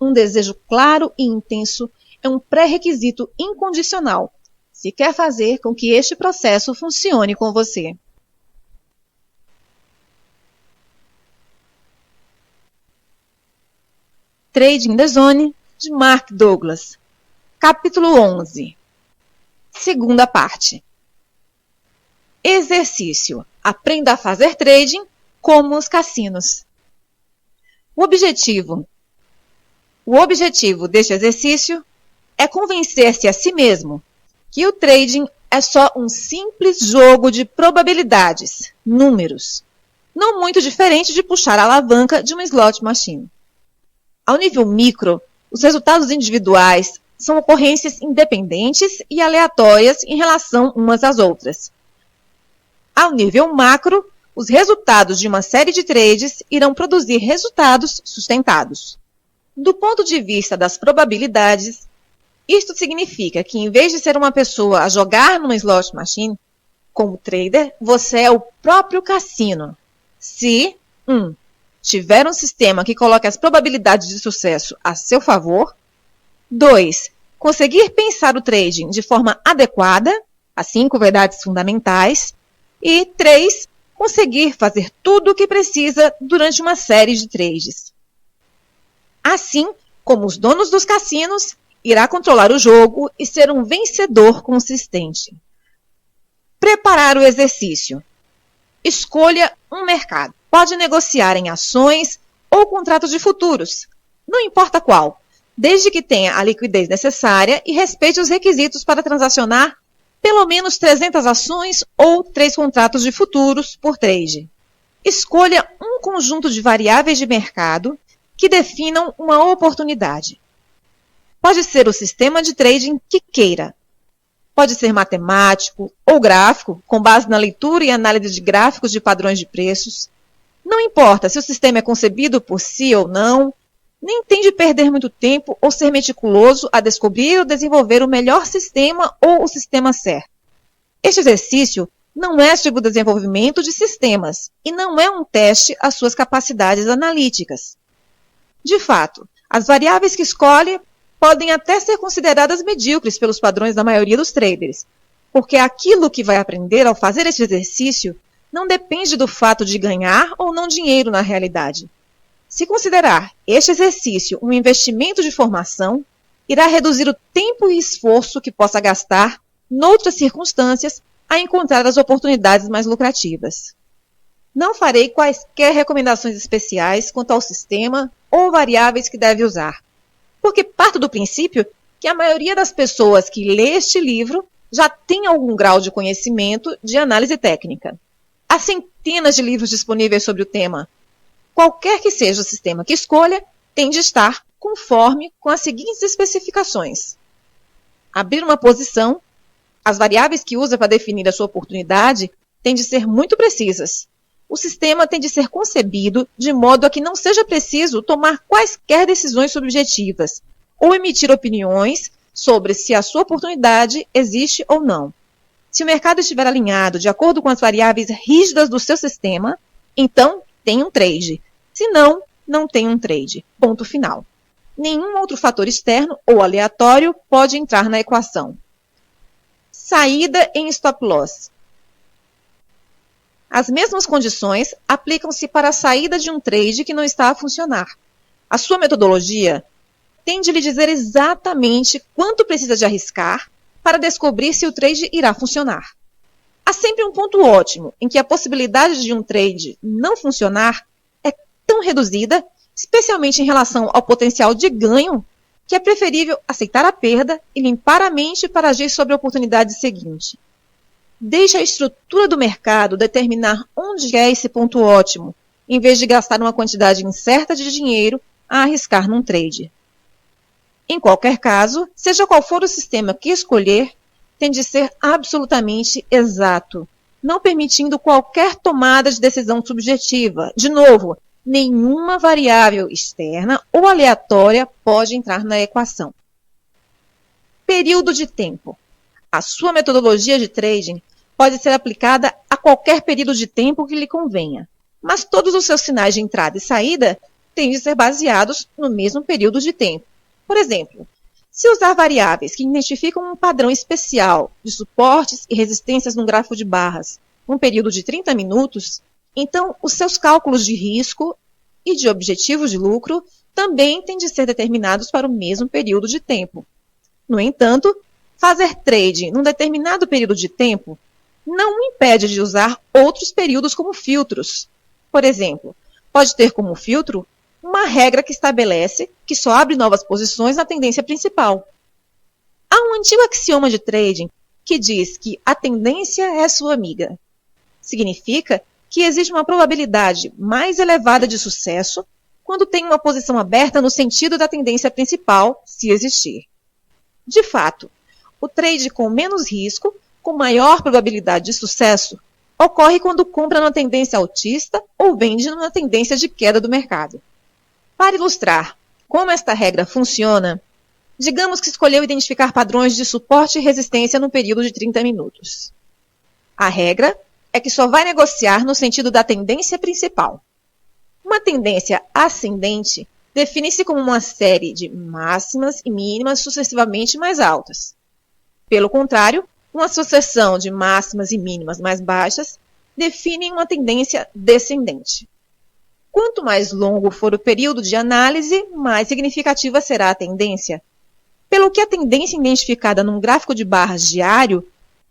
Um desejo claro e intenso é um pré-requisito incondicional se quer fazer com que este processo funcione com você. Trading the Zone, de Mark Douglas. Capítulo 11. Segunda parte. Exercício. Aprenda a fazer trading como os cassinos. O objetivo deste exercício é convencer-se a si mesmo que o trading é só um simples jogo de probabilidades, números, não muito diferente de puxar a alavanca de uma slot machine. Ao nível micro, os resultados individuais são ocorrências independentes e aleatórias em relação umas às outras. Ao nível macro, os resultados de uma série de trades irão produzir resultados sustentados. Do ponto de vista das probabilidades, isto significa que, em vez de ser uma pessoa a jogar numa slot machine, como trader, você é o próprio cassino. Se 1. Tiver um sistema que coloque as probabilidades de sucesso a seu favor. 2. Conseguir pensar o trading de forma adequada, as 5 verdades fundamentais. E 3. Conseguir fazer tudo o que precisa durante uma série de trades. Assim como os donos dos cassinos, irá controlar o jogo e ser um vencedor consistente. Preparar o exercício. Escolha um mercado. Pode negociar em ações ou contratos de futuros, não importa qual, desde que tenha a liquidez necessária e respeite os requisitos para transacionar pelo menos 300 ações ou 3 contratos de futuros por trade. Escolha um conjunto de variáveis de mercado que definam uma oportunidade. Pode ser o sistema de trading que queira. Pode ser matemático ou gráfico, com base na leitura e análise de gráficos de padrões de preços. Não importa se o sistema é concebido por si ou não, nem tem de perder muito tempo ou ser meticuloso a descobrir ou desenvolver o melhor sistema ou o sistema certo. Este exercício não é sobre o desenvolvimento de sistemas e não é um teste às suas capacidades analíticas. De fato, as variáveis que escolhe podem até ser consideradas medíocres pelos padrões da maioria dos traders, porque aquilo que vai aprender ao fazer esse exercício não depende do fato de ganhar ou não dinheiro na realidade. Se considerar este exercício um investimento de formação, irá reduzir o tempo e esforço que possa gastar, noutras circunstâncias, a encontrar as oportunidades mais lucrativas. Não farei quaisquer recomendações especiais quanto ao sistema ou variáveis que deve usar, porque parto do princípio que a maioria das pessoas que lê este livro já tem algum grau de conhecimento de análise técnica. Há centenas de livros disponíveis sobre o tema. Qualquer que seja o sistema que escolha, tem de estar conforme com as seguintes especificações. Abrir uma posição, as variáveis que usa para definir a sua oportunidade têm de ser muito precisas. O sistema tem de ser concebido de modo a que não seja preciso tomar quaisquer decisões subjetivas ou emitir opiniões sobre se a sua oportunidade existe ou não. Se o mercado estiver alinhado de acordo com as variáveis rígidas do seu sistema, então tem um trade. Se não, não tem um trade. Ponto final. Nenhum outro fator externo ou aleatório pode entrar na equação. Saída em stop loss. As mesmas condições aplicam-se para a saída de um trade que não está a funcionar. A sua metodologia tem de lhe dizer exatamente quanto precisa de arriscar para descobrir se o trade irá funcionar. Há sempre um ponto ótimo em que a possibilidade de um trade não funcionar é tão reduzida, especialmente em relação ao potencial de ganho, que é preferível aceitar a perda e limpar a mente para agir sobre a oportunidade seguinte. Deixe a estrutura do mercado determinar onde é esse ponto ótimo, em vez de gastar uma quantidade incerta de dinheiro a arriscar num trade. Em qualquer caso, seja qual for o sistema que escolher, tem de ser absolutamente exato, não permitindo qualquer tomada de decisão subjetiva. De novo, nenhuma variável externa ou aleatória pode entrar na equação. Período de tempo. A sua metodologia de trading pode ser aplicada a qualquer período de tempo que lhe convenha, mas todos os seus sinais de entrada e saída têm de ser baseados no mesmo período de tempo. Por exemplo, se usar variáveis que identificam um padrão especial de suportes e resistências num gráfico de barras, num período de 30 minutos, então os seus cálculos de risco e de objetivos de lucro também têm de ser determinados para o mesmo período de tempo. No entanto, fazer trade num determinado período de tempo não o impede de usar outros períodos como filtros. Por exemplo, pode ter como filtro uma regra que estabelece que só abre novas posições na tendência principal. Há um antigo axioma de trading que diz que a tendência é sua amiga. Significa que existe uma probabilidade mais elevada de sucesso quando tem uma posição aberta no sentido da tendência principal, se existir. De fato, o trade com menos risco, com maior probabilidade de sucesso, ocorre quando compra numa tendência altista ou vende numa tendência de queda do mercado. Para ilustrar como esta regra funciona, digamos que escolheu identificar padrões de suporte e resistência no período de 30 minutos. A regra é que só vai negociar no sentido da tendência principal. Uma tendência ascendente define-se como uma série de máximas e mínimas sucessivamente mais altas. Pelo contrário, uma sucessão de máximas e mínimas mais baixas define uma tendência descendente. Quanto mais longo for o período de análise, mais significativa será a tendência. Pelo que a tendência identificada num gráfico de barras diário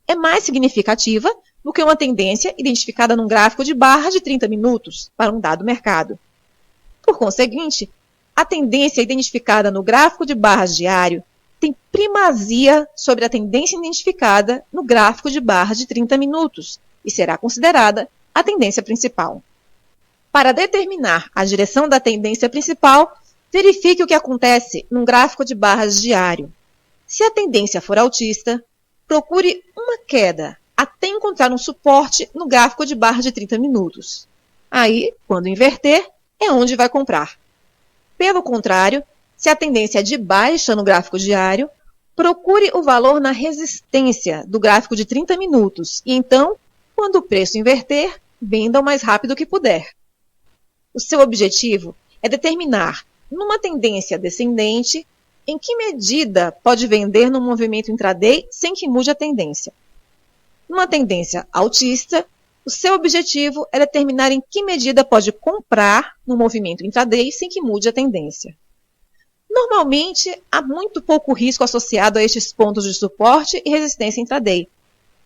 é mais significativa do que uma tendência identificada num gráfico de barras de 30 minutos para um dado mercado. Por conseguinte, a tendência identificada no gráfico de barras diário tem primazia sobre a tendência identificada no gráfico de barras de 30 minutos e será considerada a tendência principal. Para determinar a direção da tendência principal, verifique o que acontece num gráfico de barras diário. Se a tendência for altista, procure uma queda até encontrar um suporte no gráfico de barras de 30 minutos. Aí, quando inverter, é onde vai comprar. Pelo contrário, se a tendência é de baixa no gráfico diário, procure o valor na resistência do gráfico de 30 minutos e então, quando o preço inverter, venda o mais rápido que puder. O seu objetivo é determinar, numa tendência descendente, em que medida pode vender no movimento intraday sem que mude a tendência. Numa tendência altista, o seu objetivo é determinar em que medida pode comprar no movimento intraday sem que mude a tendência. Normalmente, há muito pouco risco associado a estes pontos de suporte e resistência intraday,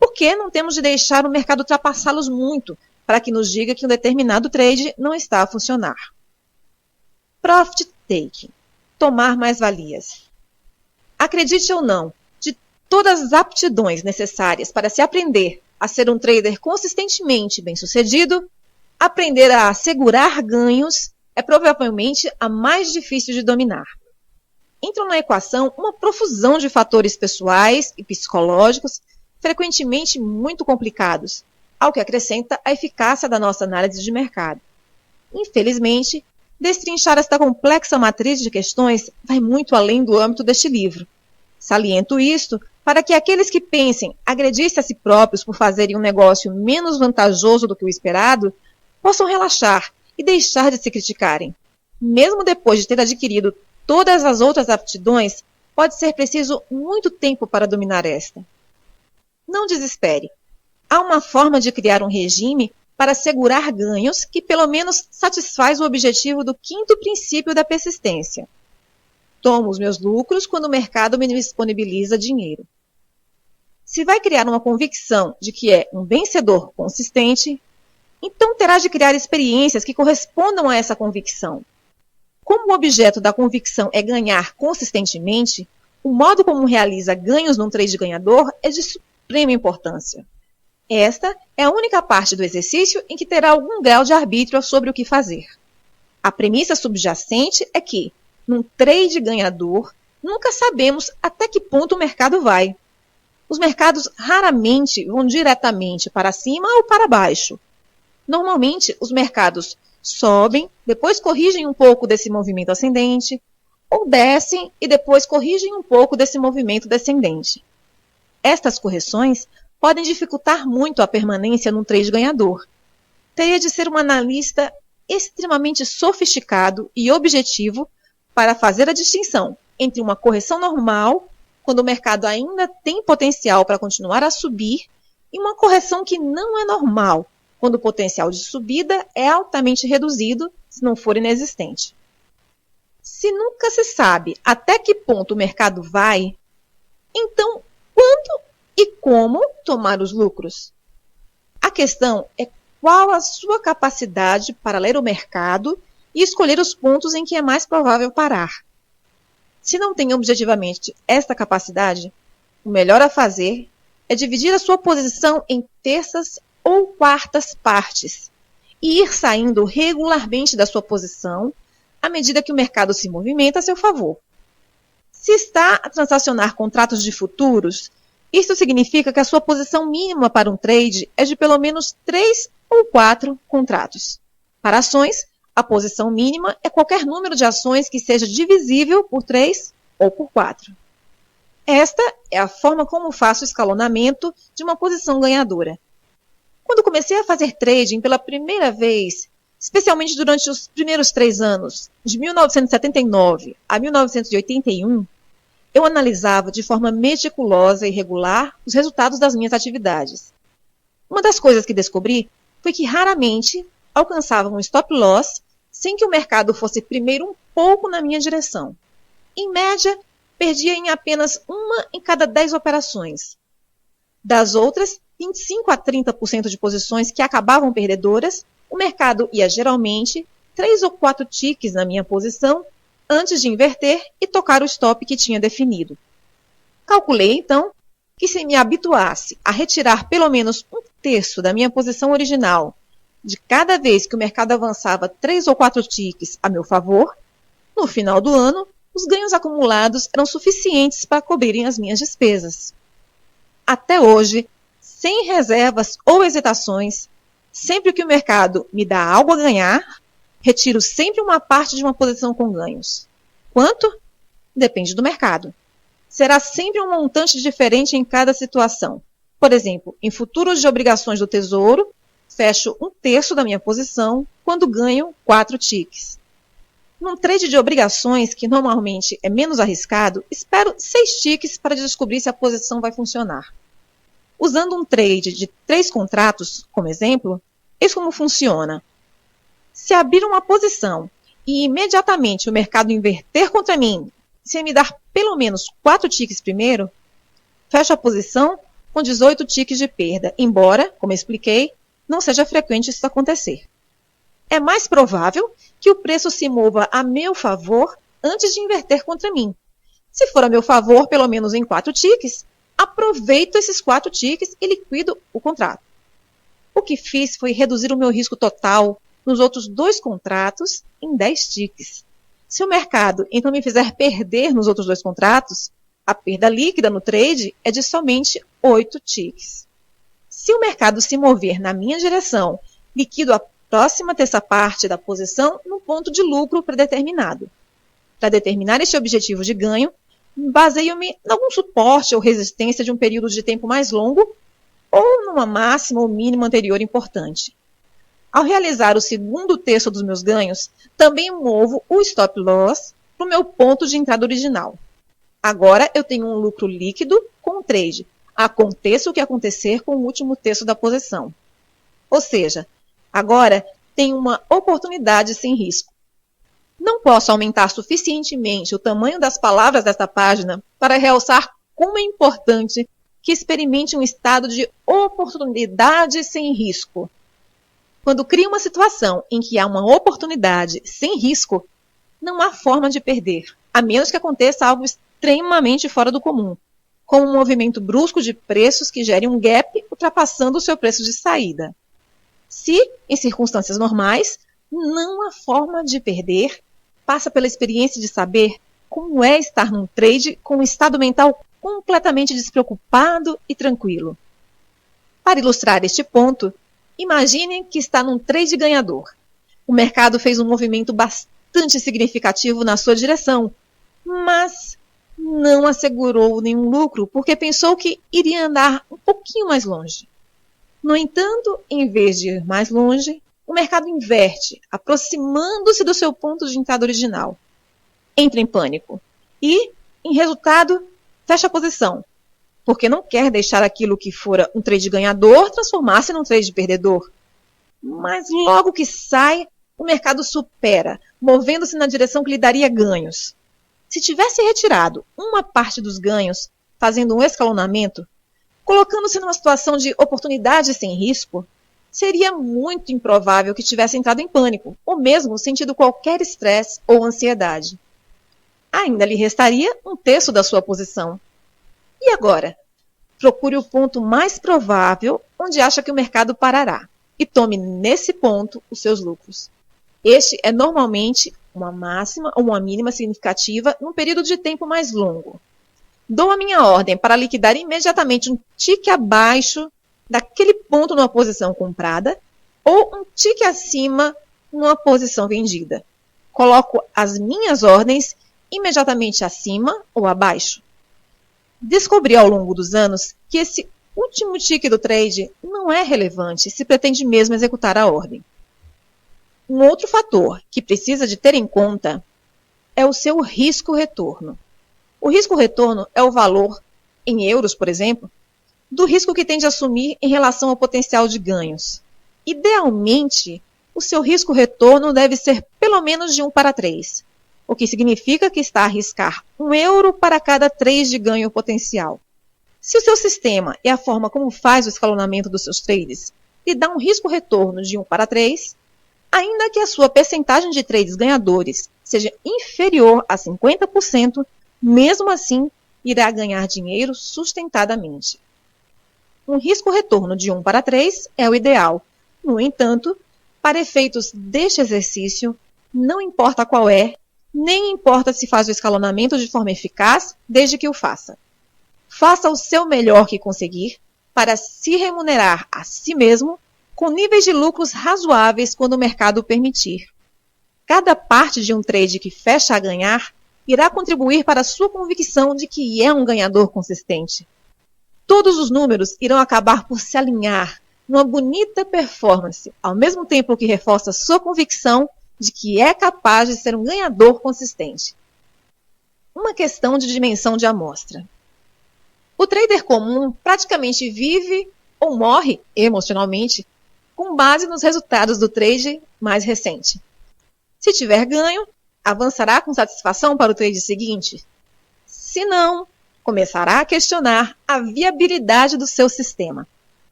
porque não temos de deixar o mercado ultrapassá-los muito para que nos diga que um determinado trade não está a funcionar. Profit taking, tomar mais-valias. Acredite ou não, de todas as aptidões necessárias para se aprender a ser um trader consistentemente bem-sucedido, aprender a assegurar ganhos é provavelmente a mais difícil de dominar. Entram na equação uma profusão de fatores pessoais e psicológicos, frequentemente muito complicados, ao que acrescenta a eficácia da nossa análise de mercado. Infelizmente, destrinchar esta complexa matriz de questões vai muito além do âmbito deste livro. Saliento isto para que aqueles que pensem agredir-se a si próprios por fazerem um negócio menos vantajoso do que o esperado, possam relaxar e deixar de se criticarem. Mesmo depois de ter adquirido todas as outras aptidões, pode ser preciso muito tempo para dominar esta. Não desespere. Há uma forma de criar um regime para assegurar ganhos que pelo menos satisfaz o objetivo do quinto princípio da persistência. Tomo os meus lucros quando o mercado me disponibiliza dinheiro. Se vai criar uma convicção de que é um vencedor consistente, então terá de criar experiências que correspondam a essa convicção. Como o objeto da convicção é ganhar consistentemente, o modo como realiza ganhos num trade ganhador é de suprema importância. Esta é a única parte do exercício em que terá algum grau de arbítrio sobre o que fazer. A premissa subjacente é que, num trade ganhador, nunca sabemos até que ponto o mercado vai. Os mercados raramente vão diretamente para cima ou para baixo. Normalmente, os mercados sobem, depois corrigem um pouco desse movimento ascendente, ou descem e depois corrigem um pouco desse movimento descendente. Estas correções podem dificultar muito a permanência num trade ganhador. Teria de ser um analista extremamente sofisticado e objetivo para fazer a distinção entre uma correção normal, quando o mercado ainda tem potencial para continuar a subir, e uma correção que não é normal, quando o potencial de subida é altamente reduzido, se não for inexistente. Se nunca se sabe até que ponto o mercado vai, então quando e como tomar os lucros? A questão é qual a sua capacidade para ler o mercado e escolher os pontos em que é mais provável parar. Se não tem objetivamente esta capacidade, o melhor a fazer é dividir a sua posição em terças ou quartas partes e ir saindo regularmente da sua posição à medida que o mercado se movimenta a seu favor. Se está a transacionar contratos de futuros, isso significa que a sua posição mínima para um trade é de pelo menos 3 ou 4 contratos. Para ações, a posição mínima é qualquer número de ações que seja divisível por 3 ou por 4. Esta é a forma como faço o escalonamento de uma posição ganhadora. Quando comecei a fazer trading pela primeira vez, especialmente durante os primeiros 3 anos, de 1979 a 1981, eu analisava de forma meticulosa e regular os resultados das minhas atividades. Uma das coisas que descobri foi que raramente alcançava um stop loss sem que o mercado fosse primeiro um pouco na minha direção. Em média, perdia em apenas 1 em cada 10 operações. Das outras 25 a 30% de posições que acabavam perdedoras, o mercado ia geralmente 3 ou 4 ticks na minha posição antes de inverter e tocar o stop que tinha definido. Calculei, então, que se me habituasse a retirar pelo menos 1/3 da minha posição original de cada vez que o mercado avançava 3 ou 4 ticks a meu favor, no final do ano, os ganhos acumulados eram suficientes para cobrirem as minhas despesas. Até hoje, sem reservas ou hesitações, sempre que o mercado me dá algo a ganhar, retiro sempre uma parte de uma posição com ganhos. Quanto? Depende do mercado. Será sempre um montante diferente em cada situação. Por exemplo, em futuros de obrigações do Tesouro, fecho 1/3 da minha posição quando ganho 4 ticks. Num trade de obrigações, que normalmente é menos arriscado, espero 6 ticks para descobrir se a posição vai funcionar. Usando um trade de 3 contratos como exemplo, eis como funciona. Se abrir uma posição e imediatamente o mercado inverter contra mim, sem me dar pelo menos 4 tiques primeiro, fecho a posição com 18 tiques de perda, embora, como expliquei, não seja frequente isso acontecer. É mais provável que o preço se mova a meu favor antes de inverter contra mim. Se for a meu favor, pelo menos em 4 tiques, aproveito esses 4 tiques e liquido o contrato. O que fiz foi reduzir o meu risco total nos outros 2 contratos em 10 tiques. Se o mercado então me fizer perder nos outros 2 contratos, a perda líquida no trade é de somente 8 tiques. Se o mercado se mover na minha direção, liquido a próxima terça parte da posição no ponto de lucro predeterminado. Para determinar este objetivo de ganho, baseio-me em algum suporte ou resistência de um período de tempo mais longo ou numa máxima ou mínima anterior importante. Ao realizar o segundo terço dos meus ganhos, também movo o stop loss para o meu ponto de entrada original. Agora eu tenho um lucro líquido com o trade, aconteça o que acontecer com o último terço da posição. Ou seja, agora tenho uma oportunidade sem risco. Não posso aumentar suficientemente o tamanho das palavras desta página para realçar como é importante que experimente um estado de oportunidade sem risco. Quando cria uma situação em que há uma oportunidade sem risco, não há forma de perder, a menos que aconteça algo extremamente fora do comum, como um movimento brusco de preços que gere um gap ultrapassando o seu preço de saída. Se, em circunstâncias normais, não há forma de perder, passa pela experiência de saber como é estar num trade com um estado mental completamente despreocupado e tranquilo. Para ilustrar este ponto, imagine que está num trade ganhador. O mercado fez um movimento bastante significativo na sua direção, mas não assegurou nenhum lucro porque pensou que iria andar um pouquinho mais longe. No entanto, em vez de ir mais longe, o mercado inverte, aproximando-se do seu ponto de entrada original. Entra em pânico e, em resultado, fecha a posição, porque não quer deixar aquilo que fora um trade ganhador transformar-se num trade perdedor. Mas logo que sai, o mercado supera, movendo-se na direção que lhe daria ganhos. Se tivesse retirado uma parte dos ganhos, fazendo um escalonamento, colocando-se numa situação de oportunidade sem risco, seria muito improvável que tivesse entrado em pânico, ou mesmo sentido qualquer estresse ou ansiedade. Ainda lhe restaria um terço da sua posição. E agora? Procure o ponto mais provável onde acha que o mercado parará e tome nesse ponto os seus lucros. Este é normalmente uma máxima ou uma mínima significativa num período de tempo mais longo. Dou a minha ordem para liquidar imediatamente um tique abaixo daquele ponto numa posição comprada ou um tique acima numa posição vendida. Coloco as minhas ordens imediatamente acima ou abaixo. Descobri ao longo dos anos que esse último tique do trade não é relevante se pretende mesmo executar a ordem. Um outro fator que precisa de ter em conta é o seu risco-retorno. O risco-retorno é o valor, em euros, por exemplo, do risco que tem de assumir em relação ao potencial de ganhos. Idealmente, o seu risco-retorno deve ser pelo menos de 1 para 3, o que significa que está a arriscar 1 euro para cada 3 de ganho potencial. Se o seu sistema e a forma como faz o escalonamento dos seus trades lhe dá um risco-retorno de 1 para 3, ainda que a sua percentagem de trades ganhadores seja inferior a 50%, mesmo assim irá ganhar dinheiro sustentadamente. Um risco-retorno de 1 para 3 é o ideal. No entanto, para efeitos deste exercício, não importa qual é, nem importa se faz o escalonamento de forma eficaz, desde que o faça. Faça o seu melhor que conseguir para se remunerar a si mesmo com níveis de lucros razoáveis quando o mercado o permitir. Cada parte de um trade que fecha a ganhar irá contribuir para a sua convicção de que é um ganhador consistente. Todos os números irão acabar por se alinhar numa bonita performance, ao mesmo tempo que reforça sua convicção de que é capaz de ser um ganhador consistente. Uma questão de dimensão de amostra. O trader comum praticamente vive ou morre emocionalmente com base nos resultados do trade mais recente. Se tiver ganho, avançará com satisfação para o trade seguinte. Se não, começará a questionar a viabilidade do seu sistema.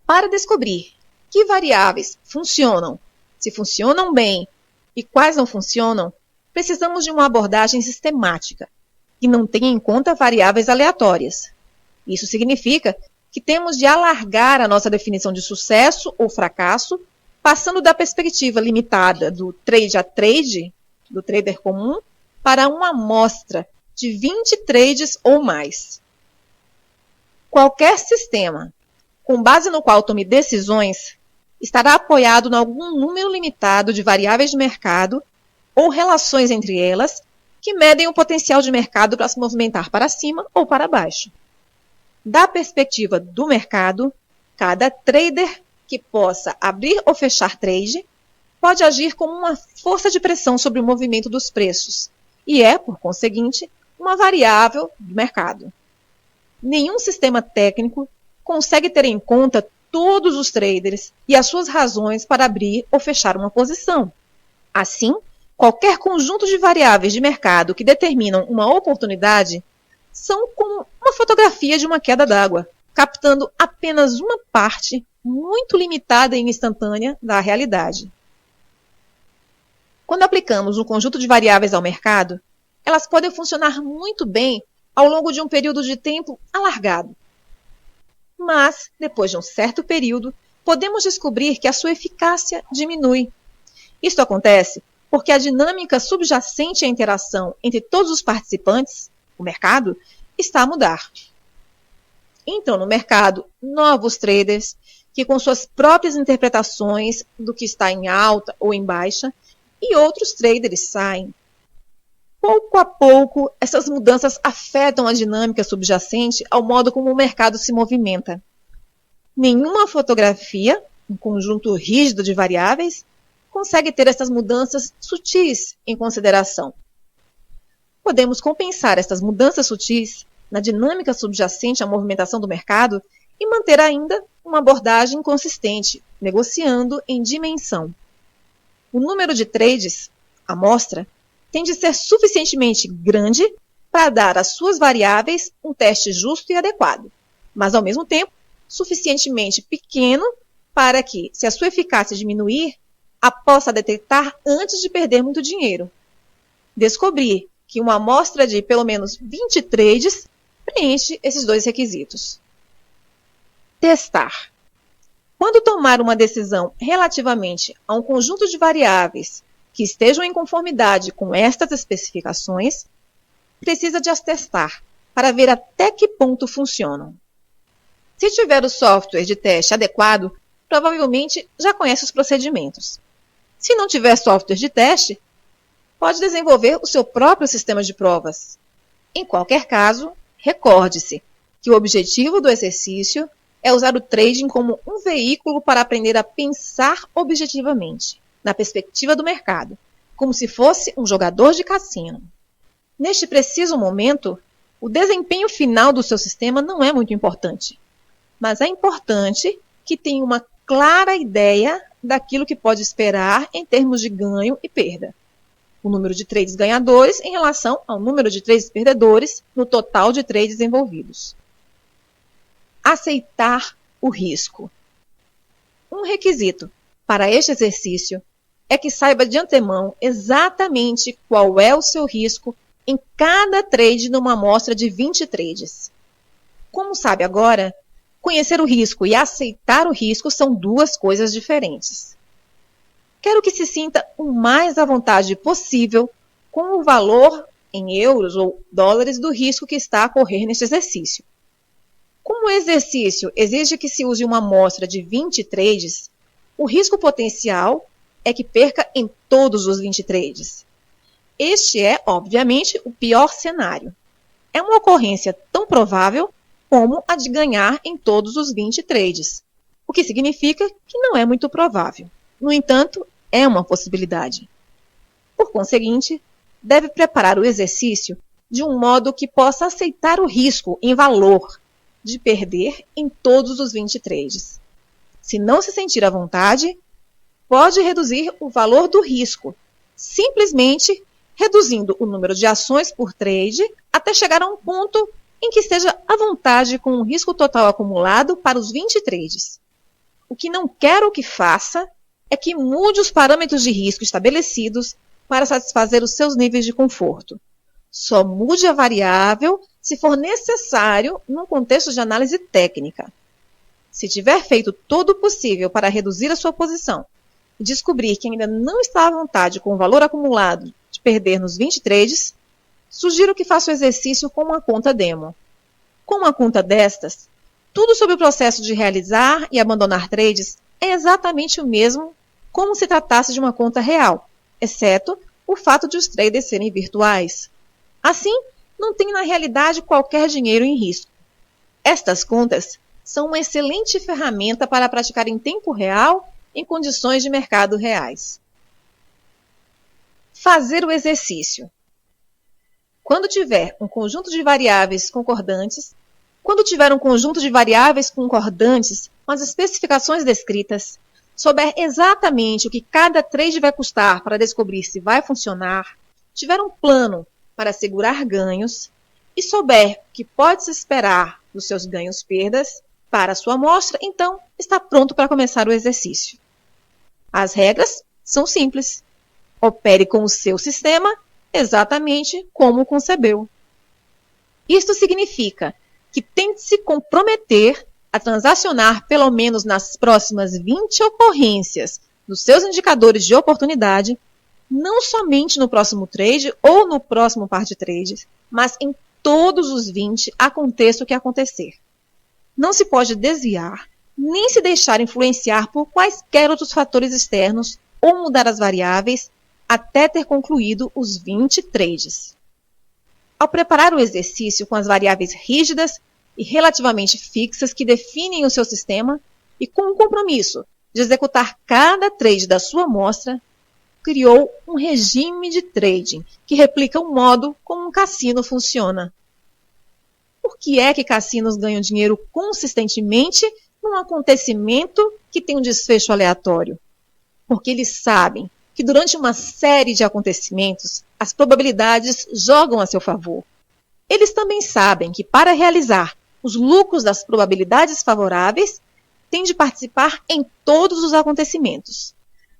Para descobrir que variáveis funcionam, se funcionam bem e quais não funcionam, precisamos de uma abordagem sistemática, que não tenha em conta variáveis aleatórias. Isso significa que temos de alargar a nossa definição de sucesso ou fracasso, passando da perspectiva limitada do trade a trade, do trader comum, para uma amostra de 20 trades ou mais. Qualquer sistema, com base no qual tome decisões, estará apoiado em algum número limitado de variáveis de mercado ou relações entre elas que medem o potencial de mercado para se movimentar para cima ou para baixo. Da perspectiva do mercado, cada trader que possa abrir ou fechar trade pode agir como uma força de pressão sobre o movimento dos preços e é, por conseguinte, uma variável do mercado. Nenhum sistema técnico consegue ter em conta todos os traders e as suas razões para abrir ou fechar uma posição. Assim, qualquer conjunto de variáveis de mercado que determinam uma oportunidade são como uma fotografia de uma queda d'água, captando apenas uma parte muito limitada e instantânea da realidade. Quando aplicamos um conjunto de variáveis ao mercado, elas podem funcionar muito bem ao longo de um período de tempo alargado. Mas, depois de um certo período, podemos descobrir que a sua eficácia diminui. Isto acontece porque a dinâmica subjacente à interação entre todos os participantes, o mercado, está a mudar. Entram no mercado novos traders que, com suas próprias interpretações do que está em alta ou em baixa, e outros traders saem. Pouco a pouco, essas mudanças afetam a dinâmica subjacente ao modo como o mercado se movimenta. Nenhuma fotografia, um conjunto rígido de variáveis, consegue ter essas mudanças sutis em consideração. Podemos compensar essas mudanças sutis na dinâmica subjacente à movimentação do mercado e manter ainda uma abordagem consistente, negociando em dimensão. O número de trades, a amostra, tem de ser suficientemente grande para dar às suas variáveis um teste justo e adequado, mas ao mesmo tempo suficientemente pequeno para que, se a sua eficácia diminuir, a possa detectar antes de perder muito dinheiro. Descobrir que uma amostra de pelo menos 20 trades preenche esses dois requisitos. Testar. Quando tomar uma decisão relativamente a um conjunto de variáveis que estejam em conformidade com estas especificações, precisa de as testar para ver até que ponto funcionam. Se tiver o software de teste adequado, provavelmente já conhece os procedimentos. Se não tiver software de teste, pode desenvolver o seu próprio sistema de provas. Em qualquer caso, recorde-se que o objetivo do exercício é usar o trading como um veículo para aprender a pensar objetivamente, na perspectiva do mercado, como se fosse um jogador de cassino. Neste preciso momento, o desempenho final do seu sistema não é muito importante, mas é importante que tenha uma clara ideia daquilo que pode esperar em termos de ganho e perda. O número de trades ganhadores em relação ao número de trades perdedores no total de trades envolvidos. Aceitar o risco. Um requisito para este exercício é que saiba de antemão exatamente qual é o seu risco em cada trade numa amostra de 20 trades. Como sabe agora, conhecer o risco e aceitar o risco são duas coisas diferentes. Quero que se sinta o mais à vontade possível com o valor em euros ou dólares do risco que está a correr neste exercício. Como o exercício exige que se use uma amostra de 20 trades, o risco potencial é que perca em todos os 20 trades. Este é, obviamente, o pior cenário. É uma ocorrência tão provável como a de ganhar em todos os 20 trades, o que significa que não é muito provável. No entanto, é uma possibilidade. Por conseguinte, deve preparar o exercício de um modo que possa aceitar o risco em valor, de perder em todos os 20 trades. Se não se sentir à vontade, pode reduzir o valor do risco, simplesmente reduzindo o número de ações por trade até chegar a um ponto em que esteja à vontade com o risco total acumulado para os 20 trades. O que não quero que faça é que mude os parâmetros de risco estabelecidos para satisfazer os seus níveis de conforto. Só mude a variável se for necessário num contexto de análise técnica. Se tiver feito todo o possível para reduzir a sua posição e descobrir que ainda não está à vontade com o valor acumulado de perder nos 20 trades, sugiro que faça o exercício com uma conta demo. Com uma conta destas, tudo sobre o processo de realizar e abandonar trades é exatamente o mesmo como se tratasse de uma conta real, exceto o fato de os traders serem virtuais. Assim, não tem na realidade qualquer dinheiro em risco. Estas contas são uma excelente ferramenta para praticar em tempo real em condições de mercado reais. Fazer o exercício. Quando tiver um conjunto de variáveis concordantes com as especificações descritas, souber exatamente o que cada trade vai custar para descobrir se vai funcionar, tiver um plano para assegurar ganhos e souber o que pode-se esperar dos seus ganhos-perdas para a sua amostra, então está pronto para começar o exercício. As regras são simples. Opere com o seu sistema exatamente como o concebeu. Isto significa que tente se comprometer a transacionar pelo menos nas próximas 20 ocorrências dos seus indicadores de oportunidade, não somente no próximo trade ou no próximo par de trades, mas em todos os 20, aconteça o que acontecer. Não se pode desviar, nem se deixar influenciar por quaisquer outros fatores externos ou mudar as variáveis até ter concluído os 20 trades. Ao preparar o exercício com as variáveis rígidas e relativamente fixas que definem o seu sistema e com o compromisso de executar cada trade da sua amostra, criou um regime de trading que replica o modo como um cassino funciona. Por que é que cassinos ganham dinheiro consistentemente num acontecimento que tem um desfecho aleatório? Porque eles sabem que durante uma série de acontecimentos, as probabilidades jogam a seu favor. Eles também sabem que para realizar os lucros das probabilidades favoráveis, têm de participar em todos os acontecimentos.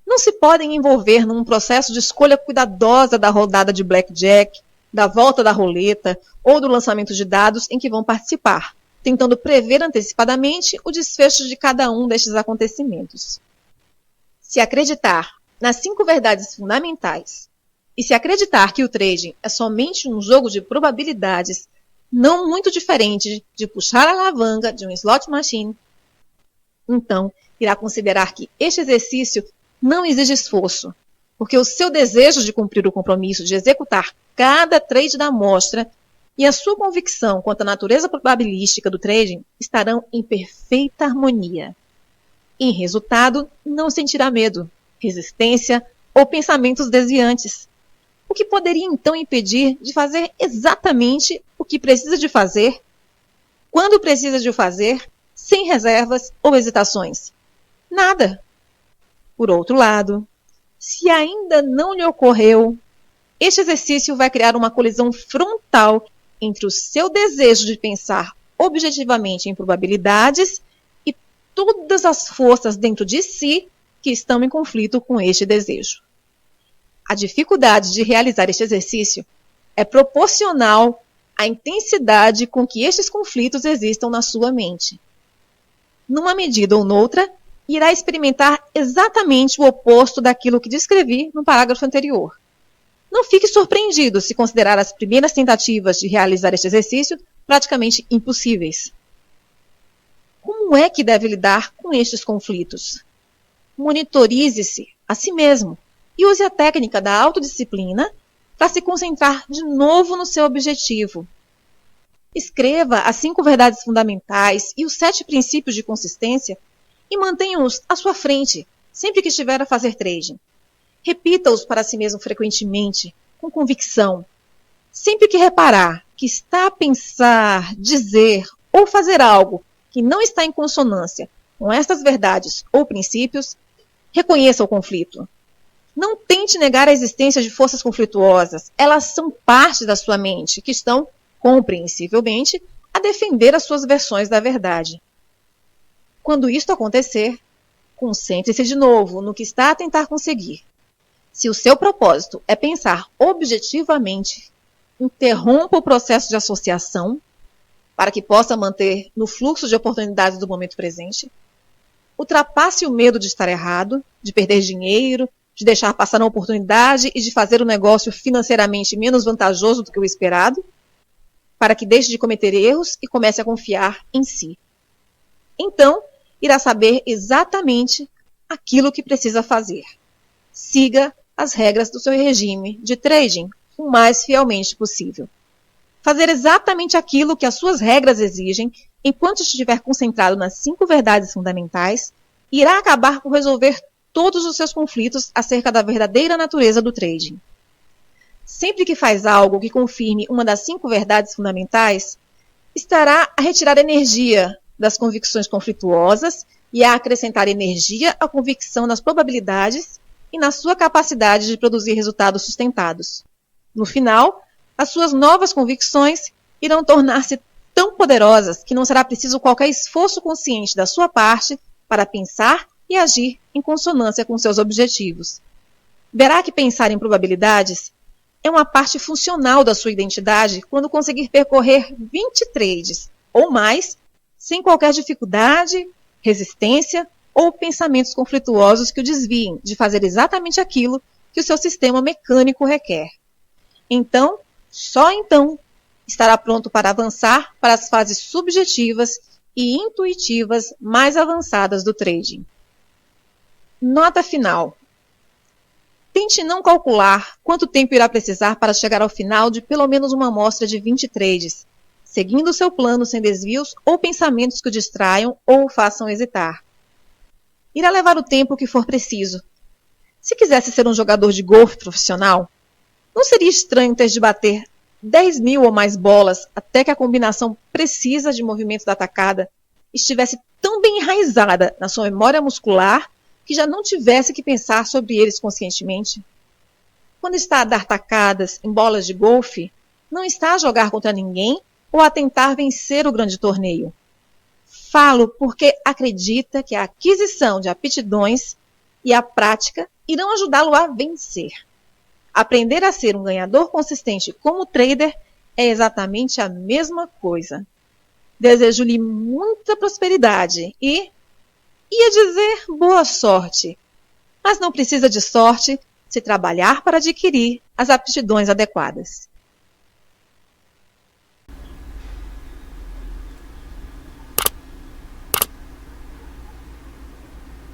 Não se podem envolver num processo de escolha cuidadosa da rodada de blackjack, da volta da roleta ou do lançamento de dados em que vão participar, tentando prever antecipadamente o desfecho de cada um destes acontecimentos. Se acreditar nas 5 verdades fundamentais e se acreditar que o trading é somente um jogo de probabilidades não muito diferente de puxar a alavanca de um slot machine, então irá considerar que este exercício não exige esforço, porque o seu desejo de cumprir o compromisso de executar cada trade da amostra e a sua convicção quanto à natureza probabilística do trading estarão em perfeita harmonia. Em resultado, não sentirá medo, resistência ou pensamentos desviantes, o que poderia então impedir de fazer exatamente o que precisa de fazer, quando precisa de o fazer, sem reservas ou hesitações? Nada. Por outro lado, se ainda não lhe ocorreu, este exercício vai criar uma colisão frontal entre o seu desejo de pensar objetivamente em probabilidades e todas as forças dentro de si que estão em conflito com este desejo. A dificuldade de realizar este exercício é proporcional à intensidade com que estes conflitos existam na sua mente. Numa medida ou noutra, irá experimentar exatamente o oposto daquilo que descrevi no parágrafo anterior. Não fique surpreendido se considerar as primeiras tentativas de realizar este exercício praticamente impossíveis. Como é que deve lidar com estes conflitos? Monitorize-se a si mesmo e use a técnica da autodisciplina para se concentrar de novo no seu objetivo. Escreva as 5 verdades fundamentais e os 7 princípios de consistência e mantenha-os à sua frente sempre que estiver a fazer trading. Repita-os para si mesmo frequentemente, com convicção. Sempre que reparar que está a pensar, dizer ou fazer algo que não está em consonância com estas verdades ou princípios, reconheça o conflito. Não tente negar a existência de forças conflituosas. Elas são parte da sua mente, que estão, compreensivelmente, a defender as suas versões da verdade. Quando isto acontecer, concentre-se de novo no que está a tentar conseguir. Se o seu propósito é pensar objetivamente, interrompa o processo de associação para que possa manter no fluxo de oportunidades do momento presente. Ultrapasse o medo de estar errado, de perder dinheiro, de deixar passar uma oportunidade e de fazer o negócio financeiramente menos vantajoso do que o esperado, para que deixe de cometer erros e comece a confiar em si. Então, irá saber exatamente aquilo que precisa fazer. Siga as regras do seu regime de trading o mais fielmente possível. Fazer exatamente aquilo que as suas regras exigem, enquanto estiver concentrado nas 5 verdades fundamentais, irá acabar por resolver todos os seus conflitos acerca da verdadeira natureza do trading. Sempre que faz algo que confirme uma das 5 verdades fundamentais, estará a retirar energia das convicções conflituosas e a acrescentar energia à convicção nas probabilidades e na sua capacidade de produzir resultados sustentados. No final, as suas novas convicções irão tornar-se tão poderosas que não será preciso qualquer esforço consciente da sua parte para pensar e agir em consonância com seus objetivos. Verá que pensar em probabilidades é uma parte funcional da sua identidade quando conseguir percorrer 20 trades ou mais sem qualquer dificuldade, resistência ou pensamentos conflituosos que o desviem de fazer exatamente aquilo que o seu sistema mecânico requer. Então, só então, estará pronto para avançar para as fases subjetivas e intuitivas mais avançadas do trading. Nota final. Tente não calcular quanto tempo irá precisar para chegar ao final de pelo menos uma amostra de 20 trades, seguindo o seu plano sem desvios ou pensamentos que o distraiam ou o façam hesitar. Irá levar o tempo que for preciso. Se quisesse ser um jogador de golfe profissional, não seria estranho ter de bater 10.000 ou mais bolas até que a combinação precisa de movimento da tacada estivesse tão bem enraizada na sua memória muscular que já não tivesse que pensar sobre eles conscientemente? Quando está a dar tacadas em bolas de golfe, não está a jogar contra ninguém ou a tentar vencer o grande torneio. Falo porque acredita que a aquisição de aptidões e a prática irão ajudá-lo a vencer. Aprender a ser um ganhador consistente como trader é exatamente a mesma coisa. Desejo-lhe muita prosperidade e, ia dizer, boa sorte. Mas não precisa de sorte se trabalhar para adquirir as aptidões adequadas.